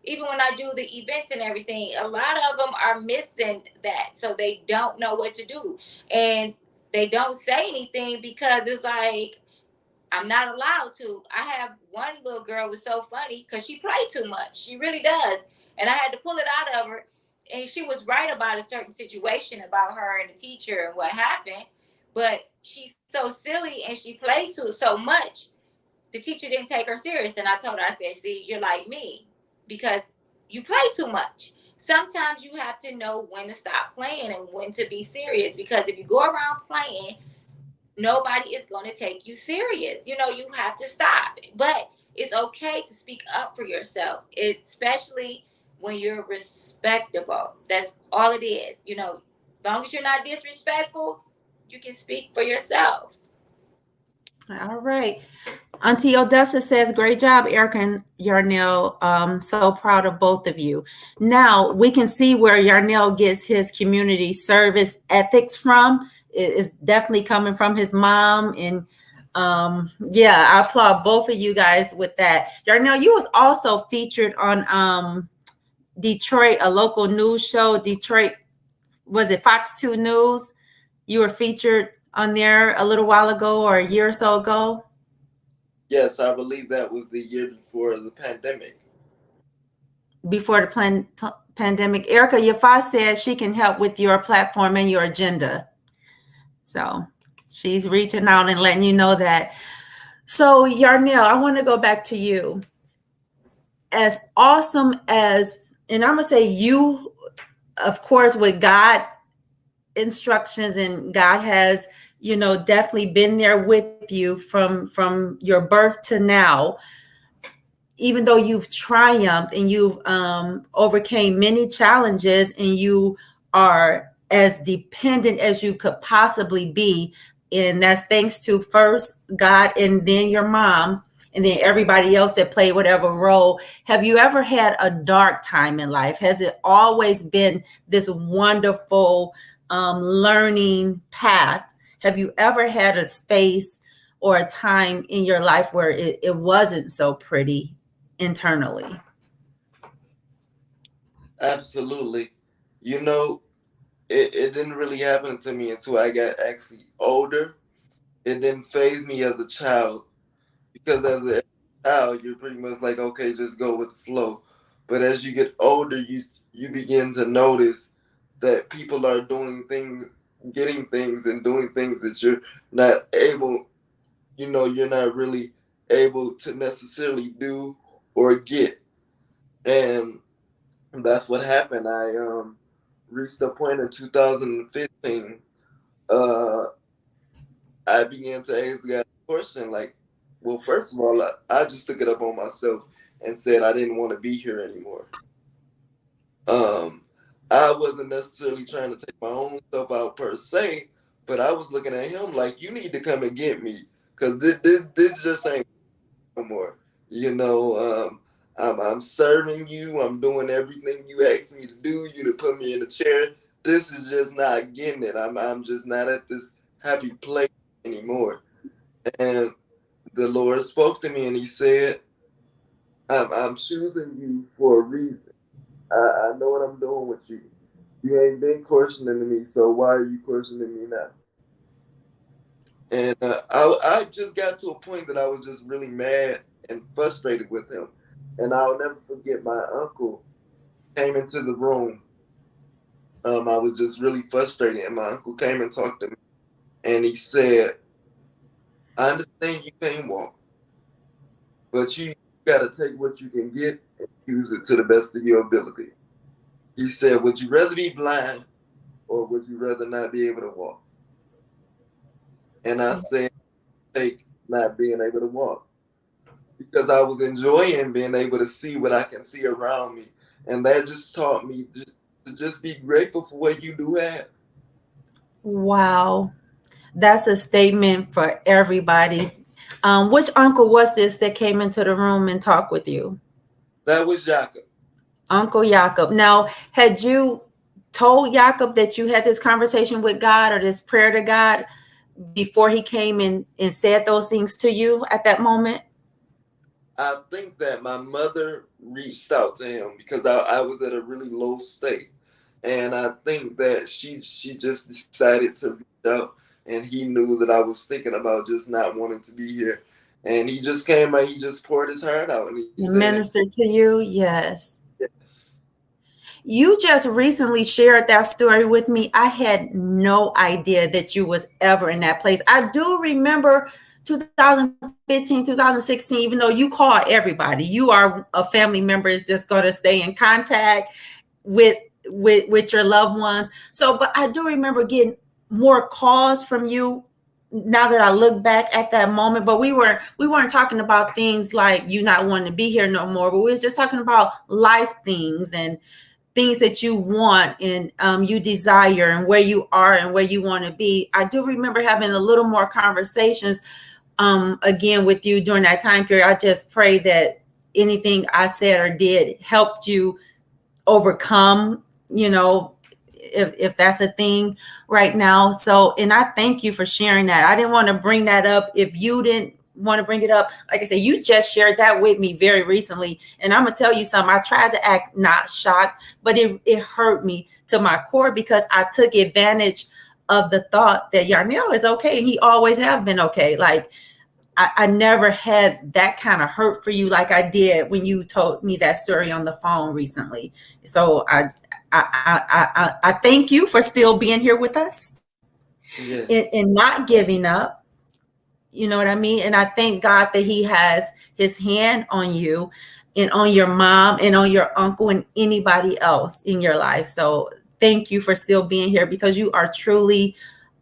even when I do the events and everything, a lot of them are missing that. So they don't know what to do. And they don't say anything because it's like, I'm not allowed to. I have one little girl was so funny because she played too much. She really does. And I had to pull it out of her. And she was right about a certain situation about her and the teacher and what happened. But she's so silly and she plays so much. The teacher didn't take her serious. And I told her, I said, see, you're like me because you play too much. Sometimes you have to know when to stop playing and when to be serious, because if you go around playing, nobody is going to take you serious. You have to stop. But it's okay to speak up for yourself, especially when you're respectable. That's all it is. As long as you're not disrespectful, you can speak for yourself. All right. Auntie Odessa says, great job, Erica and Yarnell. So proud of both of you. Now we can see where Yarnell gets his community service ethics from. It is definitely coming from his mom. And yeah, I applaud both of you guys with that. Yarnell, you was also featured on Detroit, a local news show. Detroit, was it Fox 2 News? You were featured on there a little while ago, or a year or so ago. Yes, I believe that was the year before the pandemic. Before the pandemic. Erica Yafa said she can help with your platform and your agenda. So she's reaching out and letting you know that. So Yarnell, I want to go back to you. As awesome as, and I'm going to say you, of course, with God instructions, and God has, definitely been there with you from your birth to now. Even though you've triumphed and you've overcame many challenges, and you are as dependent as you could possibly be, and that's thanks to first God and then your mom and then everybody else that played whatever role. Have you ever had a dark time in life? Has it always been this wonderful learning path? Have you ever had a space or a time in your life where it wasn't so pretty internally? Absolutely. It didn't really happen to me until I got actually older. It didn't phase me as a child, because as a child, you're pretty much like, okay, just go with the flow. But as you get older, you begin to notice that people are doing things, getting things, and doing things that you're not able, you're not really able to necessarily do or get. And that's what happened. I reached a point in 2015. Uh, I began to ask God a question like, well, first of all, I just took it up on myself and said I didn't want to be here anymore. Um, I wasn't necessarily trying to take my own stuff out per se, but I was looking at him like, you need to come and get me, because this just ain't no more. I'm serving you. I'm doing everything you asked me to do. You to put me in a chair. This is just not getting it. I'm just not at this happy place anymore. And the Lord spoke to me and He said, I'm choosing you for a reason. I know what I'm doing with you. You ain't been questioning me, so why are you questioning me now? And I just got to a point that I was just really mad and frustrated with him. And I'll never forget my uncle came into the room. I was just really frustrated, and my uncle came and talked to me, and he said, "I understand you can't walk, but you got to take what you can get and use it to the best of your ability." He said, "Would you rather be blind or would you rather not be able to walk?" And I said, "Take not being able to walk." Because I was enjoying being able to see what I can see around me. And that just taught me to just be grateful for what you do have. Wow. That's a statement for everybody. Which uncle was this that came into the room and talked with you? That was Jacob. Uncle Jacob. Now, had you told Jacob that you had this conversation with God or this prayer to God before he came in and said those things to you at that moment? I think that my mother reached out to him because I was at a really low state. And I think that she just decided to reach out, and he knew that I was thinking about just not wanting to be here. And he just came and he just poured his heart out, and he said, Ministered to you? Yes. yes. You just recently shared that story with me. I had no idea that you was ever in that place. I do remember 2015, 2016, even though you call everybody, you are a family member is just going to stay in contact with your loved ones. So, but I do remember getting more calls from you now that I look back at that moment. But we weren't talking about things like you not wanting to be here no more, but we was just talking about life things and things that you want and you desire and where you are and where you want to be. I do remember having a little more conversations again with you during that time period. I just pray that anything I said or did helped you overcome, if that's a thing right now. So, and I thank you for sharing that. I didn't want to bring that up if you didn't want to bring it up. Like I said, you just shared that with me very recently. And I'm going to tell you something. I tried to act not shocked, but it hurt me to my core because I took advantage of the thought that Yarnell is okay. And he always have been okay. Like, I never had that kind of hurt for you like I did when you told me that story on the phone recently. So I thank you for still being here with us Yes. and not giving up. You know what I mean? And I thank God that he has his hand on you and on your mom and on your uncle and anybody else in your life. So thank you for still being here because you are truly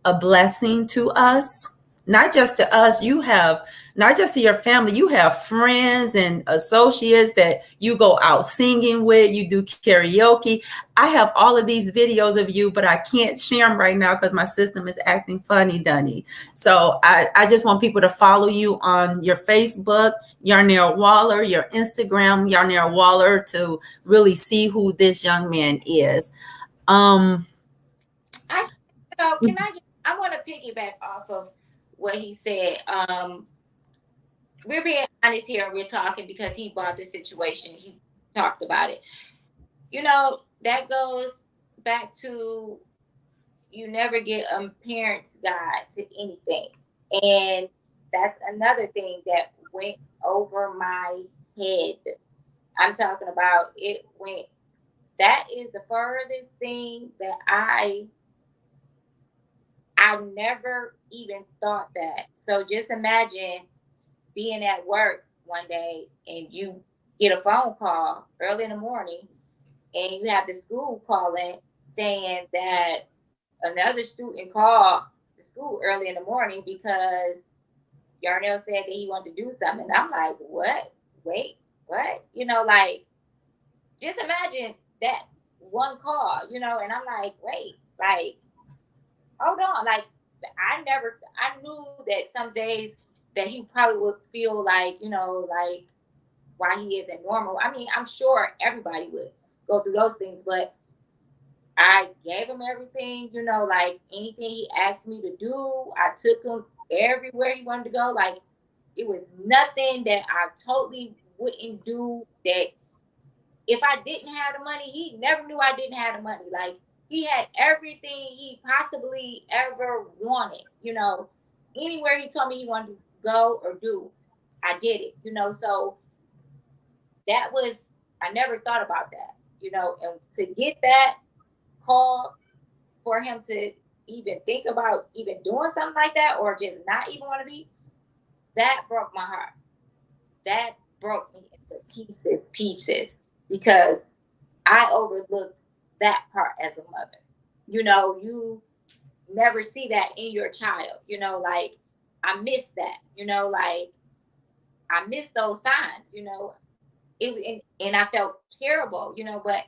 a blessing to us. Not just to us, you have not just to your family, you have friends and associates that you go out singing with, you do karaoke. I have all of these videos of you, but I can't share them right now because my system is acting funny, Dunny. So I just want people to follow you on your Facebook, Yarnell Waller, your Instagram, Yarnell Waller, to really see who this young man is. Can I want to piggyback off of what he said. We're being honest here and we're talking because he brought the situation. He talked about it. That goes back to you never get a parent's guide to anything. And that's another thing that went over my head. I'm talking about that is the furthest thing that I never even thought that. So just imagine being at work one day and you get a phone call early in the morning and you have the school calling saying that another student called the school early in the morning because Yarnell said that he wanted to do something. And I'm like, what? Wait, what? Just imagine that one call, and I'm like, wait, like, hold on. Like, I knew that some days that he probably would feel like, like why he isn't normal. I mean, I'm sure everybody would go through those things, but I gave him everything, like anything he asked me to do, I took him everywhere he wanted to go. Like, it was nothing that I totally wouldn't do that if I didn't have the money, he never knew I didn't have the money. Like, he had everything he possibly ever wanted, you know. Anywhere he told me he wanted to go or do, I did it, you know. So that was, I never thought about that, you know. And to get that call, for him to even think about even doing something like that, or just not even want to be, that broke my heart. That broke me into pieces, because I overlooked that part as a mother. You know, you never see that in your child, you know, like, I miss that, you know, like, I miss those signs, you know. And I felt terrible, you know, but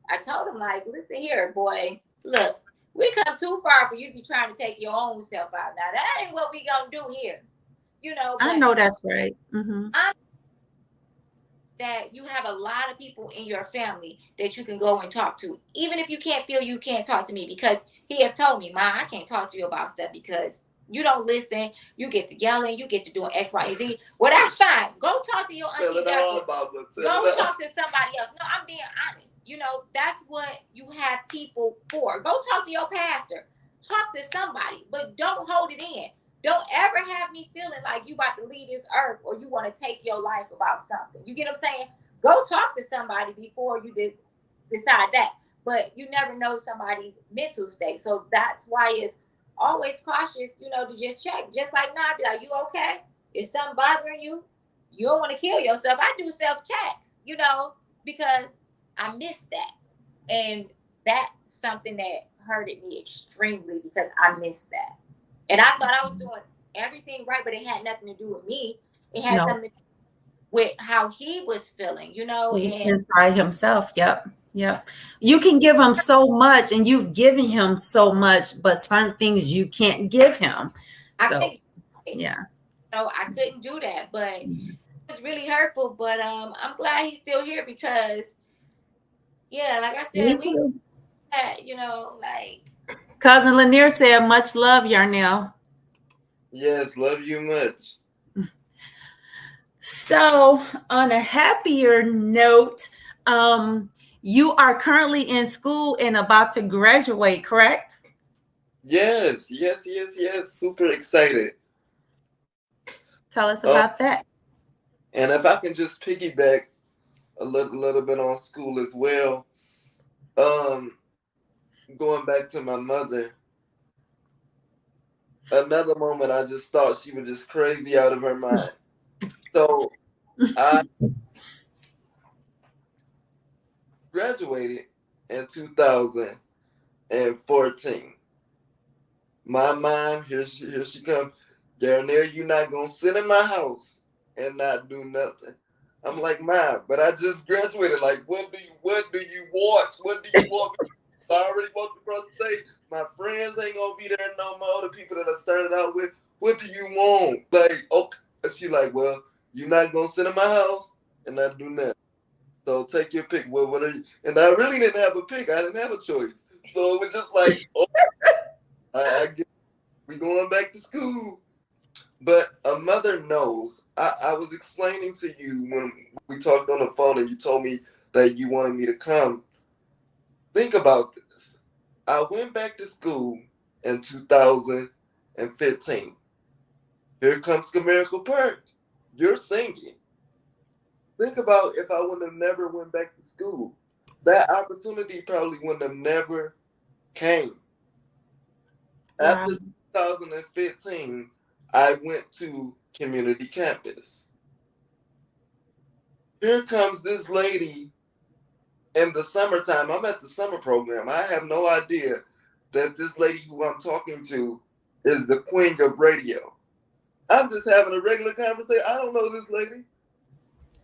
I told him, like, listen here, boy, look, we come too far for you to be trying to take your own self out. Now that ain't what we gonna do here, you know. I But know that's right. Mm-hmm. that you have a lot of people in your family that you can go and talk to, even if you can't feel you can't talk to me, because he have told me, Ma, I can't talk to you about stuff because you don't listen. You get to yelling. You get to doing X, Y, and Z. Well, that's fine. Go talk to your auntie Deborah. Go talk to somebody else. No, I'm being honest. You know, that's what you have people for. Go talk to your pastor. Talk to somebody, but don't hold it in. Don't ever have me feeling like you about to leave this earth, or you want to take your life about something. You get what I'm saying? Go talk to somebody before you decide that. But you never know somebody's mental state. So that's why it's always cautious, you know, to just check. Just like now, be like, you okay? Is something bothering you? You don't want to kill yourself. I do self-checks, you know, because I miss that. And that's something that hurted me extremely, because I missed that. And I thought I was doing everything right, but it had nothing to do with me. It had something to do with how he was feeling, you know. And inside himself. Yep. You can give him so much, and you've given him so much, but some things you can't give him. So, yeah. No, I couldn't do that, but it was really hurtful. But I'm glad he's still here, because, yeah, like I said, we had, you know, like, Cousin Lanier said, much love, Yarnell. Yes, love you much. So, on a happier note, you are currently in school and about to graduate, correct? Yes. Super excited. Tell us about that. And if I can just piggyback a little bit on school as well, going back to my mother, another moment I just thought she was just crazy out of her mind. So I graduated in 2014. My mom, here she comes. Darnell, you're not gonna sit in my house and not do nothing. I'm like, Mom, but I just graduated. Like, what do you want? What do you want? I already walked across the stage. My friends ain't gonna be there no more. The people that I started out with. What do you want? Like, okay. She like, well, you're not gonna sit in my house and not do nothing. So take your pick. Well, what are you? And I really didn't have a pick. I didn't have a choice. So it was just like, oh, I guess we going back to school. But a mother knows. I was explaining to you when we talked on the phone and you told me that you wanted me to come. Think about this. I went back to school in 2015. Here comes Comerica Park. You're singing. Think about if I would have never went back to school. That opportunity probably wouldn't have never came. After 2015, I went to community campus. Here comes this lady in the summertime. I'm at the summer program. I have no idea that this lady who I'm talking to is the queen of radio. I'm just having a regular conversation. I don't know this lady.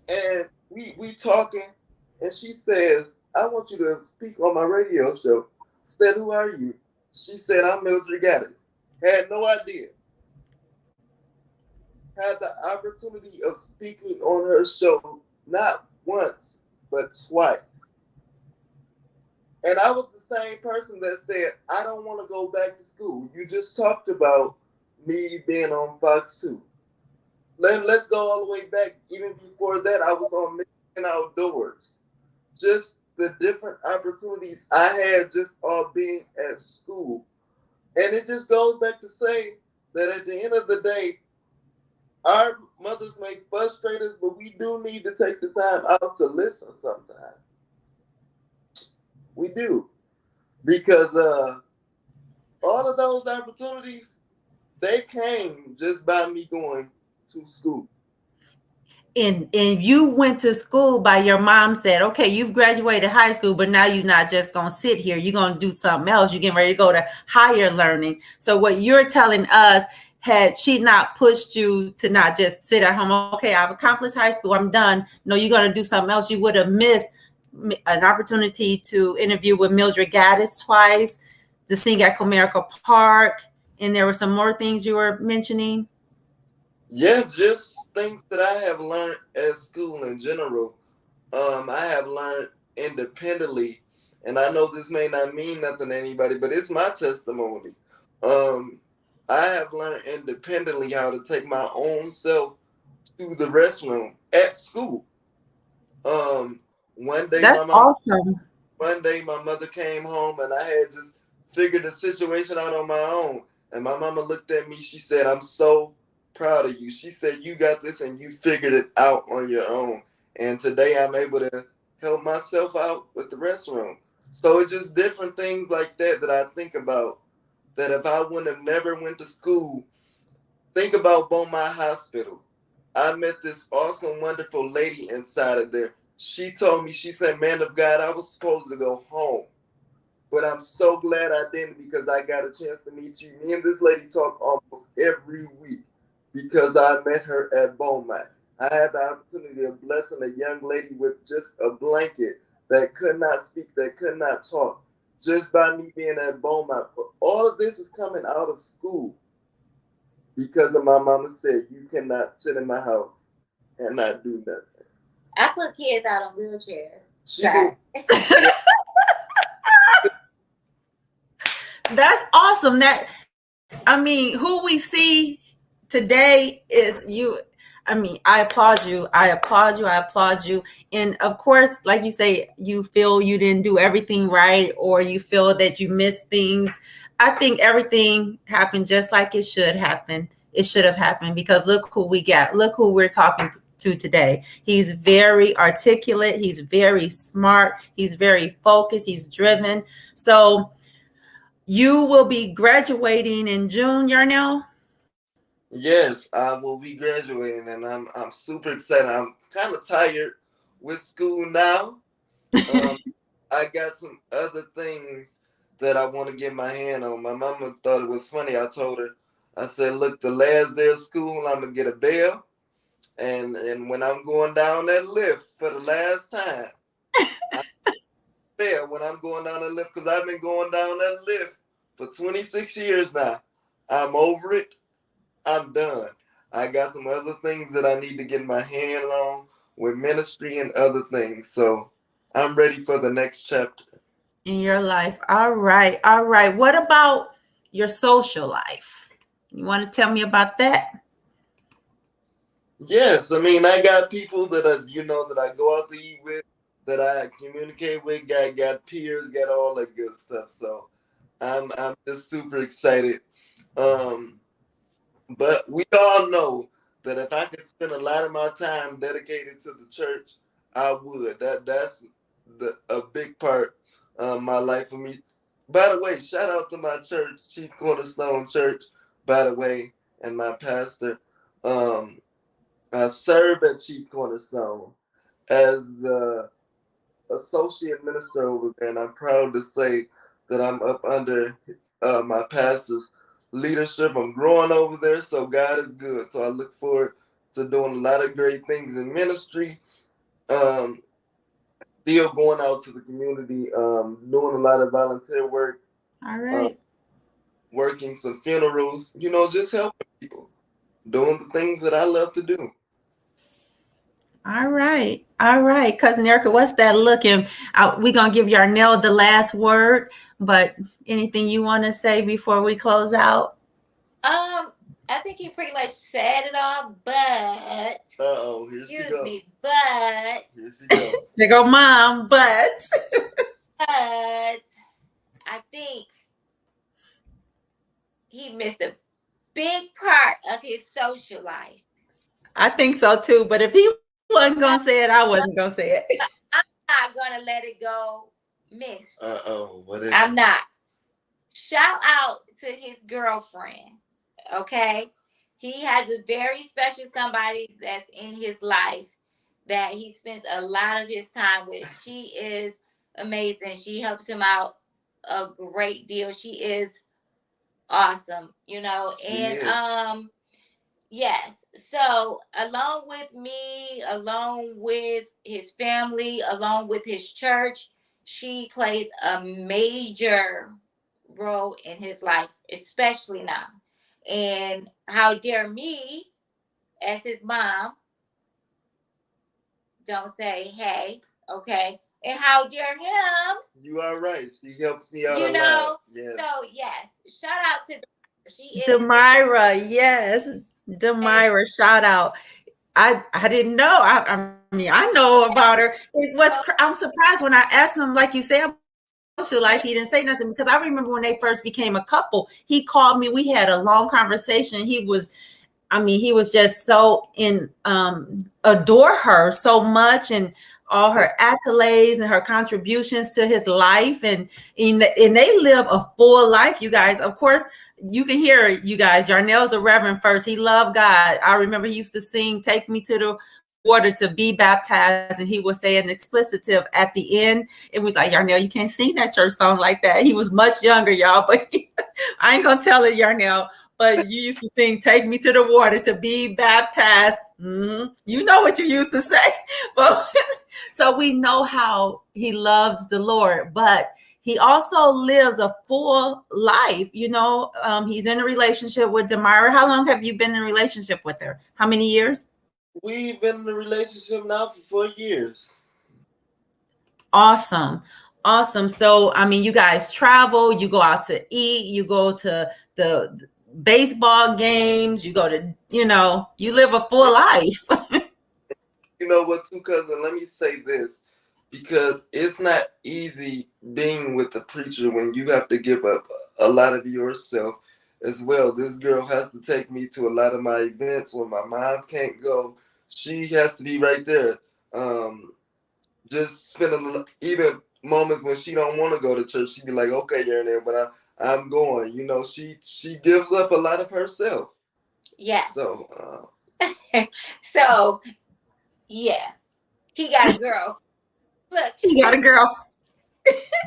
And we talking, and she says, I want you to speak on my radio show. I said, who are you? She said, I'm Mildred Gaddis. Had no idea. Had the opportunity of speaking on her show not once, but twice. And I was the same person that said, I don't want to go back to school. You just talked about me being on Fox 2. Let's go all the way back. Even before that, I was on Michigan Outdoors. just the different opportunities I had just all being at school. And it just goes back to say that at the end of the day, our mothers may frustrate us, but we do need to take the time out to listen sometimes. We do. Because all of those opportunities, they came just by me going to school. And you went to school by your mom said, okay, you've graduated high school, but now you're not just going to sit here. You're going to do something else. You're getting ready to go to higher learning. So what you're telling us, had she not pushed you to not just sit at home, okay, I've accomplished high school, I'm done. No, you're going to do something else. You would have missed an opportunity to interview with Mildred Gaddis twice, to sing at Comerica Park. And there were some more things you were mentioning. Yeah, just things that I have learned at school in general. I have learned independently, and I know this may not mean nothing to anybody, but it's my testimony. Um, I have learned independently how to take my own self to the restroom at school. Um, one day That's my mom, awesome. one day my mother came home and I had just figured the situation out on my own. And my mama looked at me. She said, "I'm so proud of you." She said, "You got this and you figured it out on your own." And today I'm able to help myself out with the restroom. So it's just different things like that that I think about. That if I wouldn't have never went to school, think about Beaumont Hospital. I met this awesome, wonderful lady inside of there. She told me, she said, "Man of God, I was supposed to go home. But I'm so glad I didn't because I got a chance to meet you." Me and this lady talk almost every week because I met her at Beaumont. I had the opportunity of blessing a young lady with just a blanket that could not speak, that could not talk, just by me being at Beaumont. But all of this is coming out of school because of my mama said, "You cannot sit in my house and not do nothing." I put kids out on wheelchairs. She did. That's awesome. That, I mean, who we see today is you. I mean, I applaud you. I applaud you. I applaud you. And of course, like you say, you feel you didn't do everything right, or you feel that you missed things. I think everything happened just like it should happen. It should have happened, because look who we got. Look who we're talking to today. He's very articulate. He's very smart. He's very focused. He's driven. So you will be graduating in June, Yarnell? Yes, I will be graduating, and I'm super excited. I'm kind of tired with school now. Um, I got some other things that I want to get my hand on. My mama thought it was funny. I told her, I said, "Look, the last day of school, I'm gonna get a bell, and when I'm going down that lift for the last time, I bell when I'm going down that lift because I've been going down that lift for 26 years now. I'm over it. I'm done. I got some other things that I need to get my hand on with ministry and other things. So I'm ready for the next chapter." In your life. All right. All right. What about your social life? You want to tell me about that? Yes, I mean I got people that that I go out to eat with, that I communicate with, got peers, got all that good stuff. So I'm just super excited. Um But we all know that if I could spend a lot of my time dedicated to the church, I would. That's a big part of my life for me. By the way, shout out to my church, Chief Cornerstone Church, by the way, and my pastor. Um, I serve at Chief Cornerstone as the associate minister over there, and I'm proud to say that I'm up under my pastor's leadership. I'm growing over there, so God is good. So I look forward to doing a lot of great things in ministry. Um, Still going out to the community, doing a lot of volunteer work, All um, right. working some funerals, just helping people, doing the things that I love to do. All right. All right. Cousin Erica, what's that looking? We're going to give Yarnell the last word, but anything you want to say before we close out? Um, I think he pretty much said it all, but Here she excuse go. me, but Here she go. There go mom, but I think he missed a big part of his social life. I think so too. But if he wasn't gonna say it, I wasn't gonna say it. I'm not gonna let it go missed. What is I'm not. Shout out to his girlfriend. Okay. He has a very special somebody that's in his life that he spends a lot of his time with. She is amazing. She helps him out a great deal. She is awesome, you know. And yes. So along with me, along with his family, along with his church, she plays a major role in his life, especially now. And how dare me, as his mom, don't say, hey, okay? And how dare him? You are right. She helps me out You a know? lot. Yeah. So, yes, shout out to she is. Demira, yes. Demira, shout out. I didn't know. I mean, I know about her. It was. I'm surprised when I asked him, like you say, about social life. He didn't say nothing because I remember when they first became a couple. He called me. We had a long conversation. He was just so adore her so much and all her accolades and her contributions to his life. And they live a full life, you guys. Of course, you can hear you guys. Yarnell's a reverend first. He loved God. I remember he used to sing, "Take Me to the Water to Be Baptized," and he would say an explicitive at the end. It was like, Yarnell, you can't sing that church song like that. He was much younger, y'all, but I ain't gonna tell it, Yarnell. But you used to sing, "Take me to the water to be baptized." Mm-hmm. You know what you used to say. But so we know how he loves the Lord, but he also lives a full life. He's in a relationship with Demira. How long have you been in a relationship with her? How many years? We've been in a relationship now for 4 years. Awesome. Awesome. So, you guys travel, you go out to eat, you go to the baseball games, you go to, you live a full life. You know what, too, cousin? Let me say this, because it's not easy being with a preacher when you have to give up a lot of yourself as well. This girl has to take me to a lot of my events when my mom can't go. She has to be right there. Just spending even moments when she don't want to go to church. She be like, "Okay, you're in there, but I'm going." She gives up a lot of herself. Yeah. So. So, yeah, he got a girl. Look, he got a girl.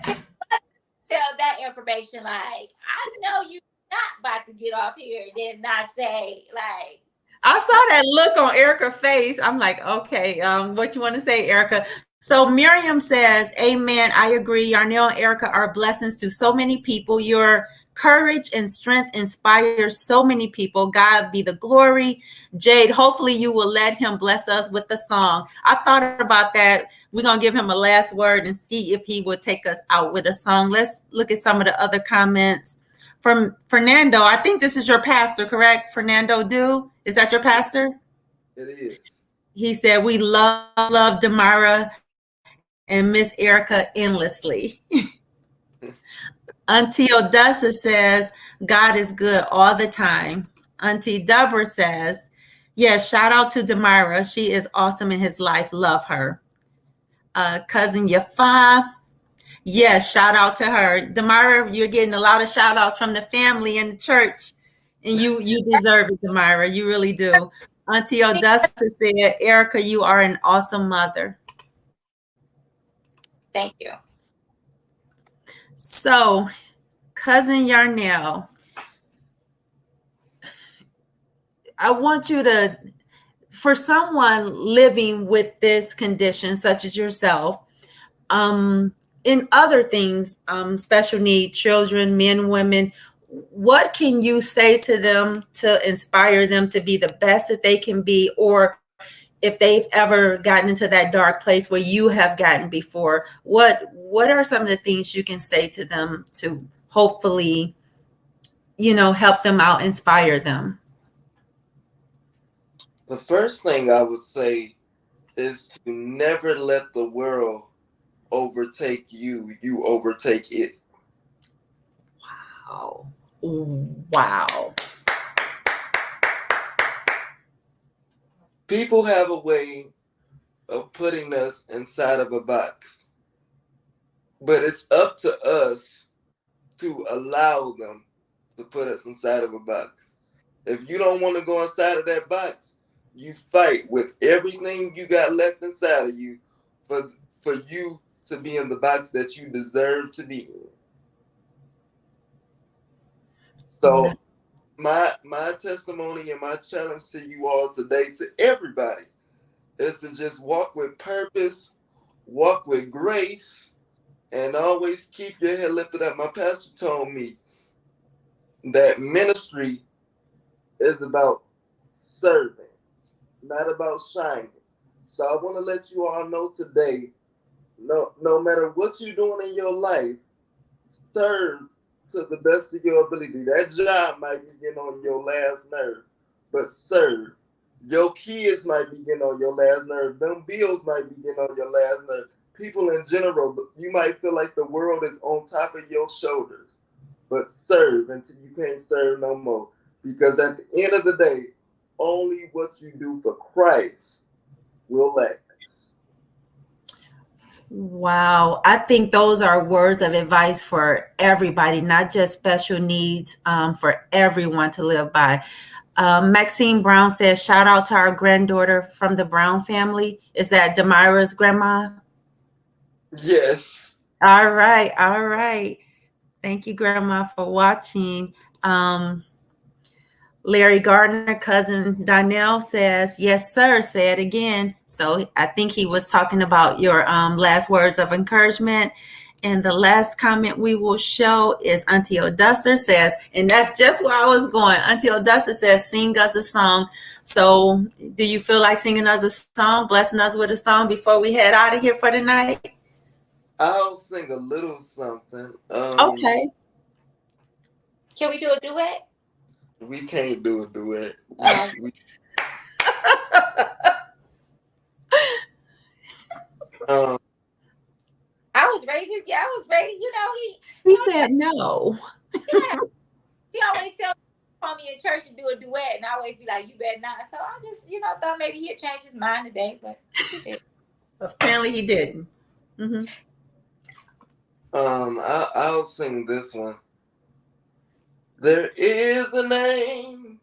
Tell that information like, I know you're not about to get off here and then not say like. I saw that look on Erica's face. I'm like, okay, what you want to say, Erica? So Miriam says, amen. I agree. Yarnell and Erica are blessings to so many people. Your courage and strength inspires so many people. God be the glory. Jade, hopefully you will let him bless us with the song. I thought about that. We're going to give him a last word and see if he would take us out with a song. Let's look at some of the other comments. From Fernando, I think this is your pastor, correct? Fernando Du, is that your pastor? It is. He said, we love Demira and Miss Erica endlessly. Auntie Odessa says, God is good all the time. Auntie Deborah says, yes, shout out to Demira. She is awesome in his life. Love her. Cousin Yafa, yes, shout out to her. Demira, you're getting a lot of shout outs from the family and the church. And you deserve it, Demira. You really do. Auntie Odessa said, Erica, you are an awesome mother. Thank you. So, Cousin Yarnell, I want you to, for someone living with this condition, such as yourself, in other things, special need children, men, women, what can you say to them to inspire them to be the best that they can be, or if they've ever gotten into that dark place where you have gotten before, what are some of the things you can say to them to hopefully, help them out, inspire them? The first thing I would say is to never let the world overtake you. You overtake it. Wow. Wow. People have a way of putting us inside of a box, but it's up to us to allow them to put us inside of a box. If you don't want to go inside of that box, you fight with everything you got left inside of you for you to be in the box that you deserve to be in. So my testimony and my challenge to you all today, to everybody, is to just walk with purpose, walk with grace, and always keep your head lifted up. My pastor told me that ministry is about serving, not about shining. So I want to let you all know today, no matter what you're doing in your life, serve to the best of your ability. That job might be getting on your last nerve, but serve. Your kids might be getting on your last nerve. Them bills might be getting on your last nerve. People in general, you might feel like the world is on top of your shoulders, but serve until you can't serve no more. Because at the end of the day, only what you do for Christ will last. Wow. I think those are words of advice for everybody, not just special needs, for everyone to live by. Maxine Brown says, shout out to our granddaughter from the Brown family. Is that Demira's grandma? Yes. All right. All right. Thank you, Grandma, for watching. Larry Gardner, cousin Donnell says, yes, sir, say it again. So I think he was talking about your last words of encouragement. And the last comment we will show is Auntie Odusser says, and that's just where I was going. Auntie Odusser says, sing us a song. So do you feel like singing us a song, blessing us with a song before we head out of here for the night? I'll sing a little something. Okay. Can we do a duet? We can't do a duet. I was ready. I was ready. You know, he said no. Yeah, he always tell me in church to do a duet, and I always be like, "You better not." So I just, thought maybe he'd change his mind today, but he did. Apparently, he didn't. Mm-hmm. I'll sing this one. There is a name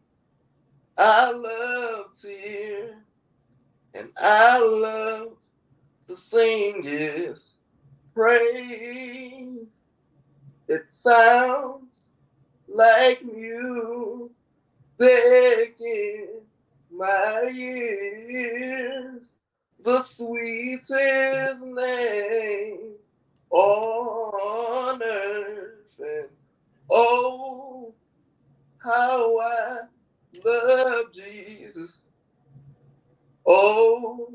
I love to hear, and I love to sing His praise. It sounds like music in my ears, the sweetest name on earth, and oh, how I love Jesus. Oh,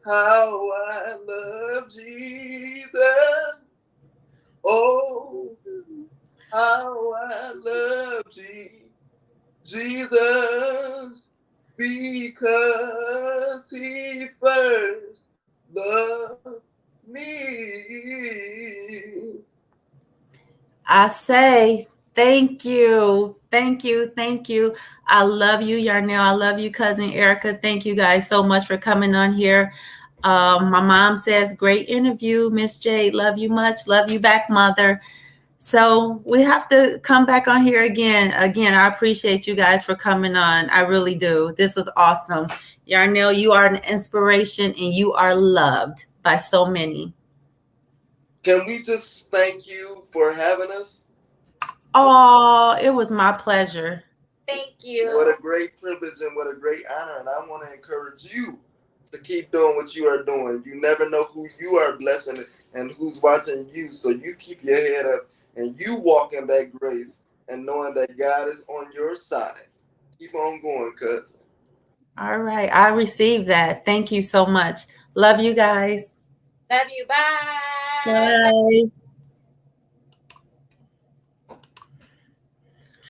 how I love Jesus. Oh, how I love Jesus, because He first loved me. I say thank you. Thank you. Thank you. I love you, Yarnell. I love you, cousin Erica. Thank you guys so much for coming on here. My mom says, great interview, Miss Jade. Love you much. Love you back, mother. So we have to come back on here again. Again, I appreciate you guys for coming on. I really do. This was awesome. Yarnell, you are an inspiration and you are loved by so many. Can we just thank you for having us? Oh, it was my pleasure. Thank you. What a great privilege and what a great honor. And I want to encourage you to keep doing what you are doing. You never know who you are blessing and who's watching you. So you keep your head up and you walk in that grace and knowing that God is on your side. Keep on going, cousin. All right. I received that. Thank you so much. Love you guys. Love you. Bye. Bye.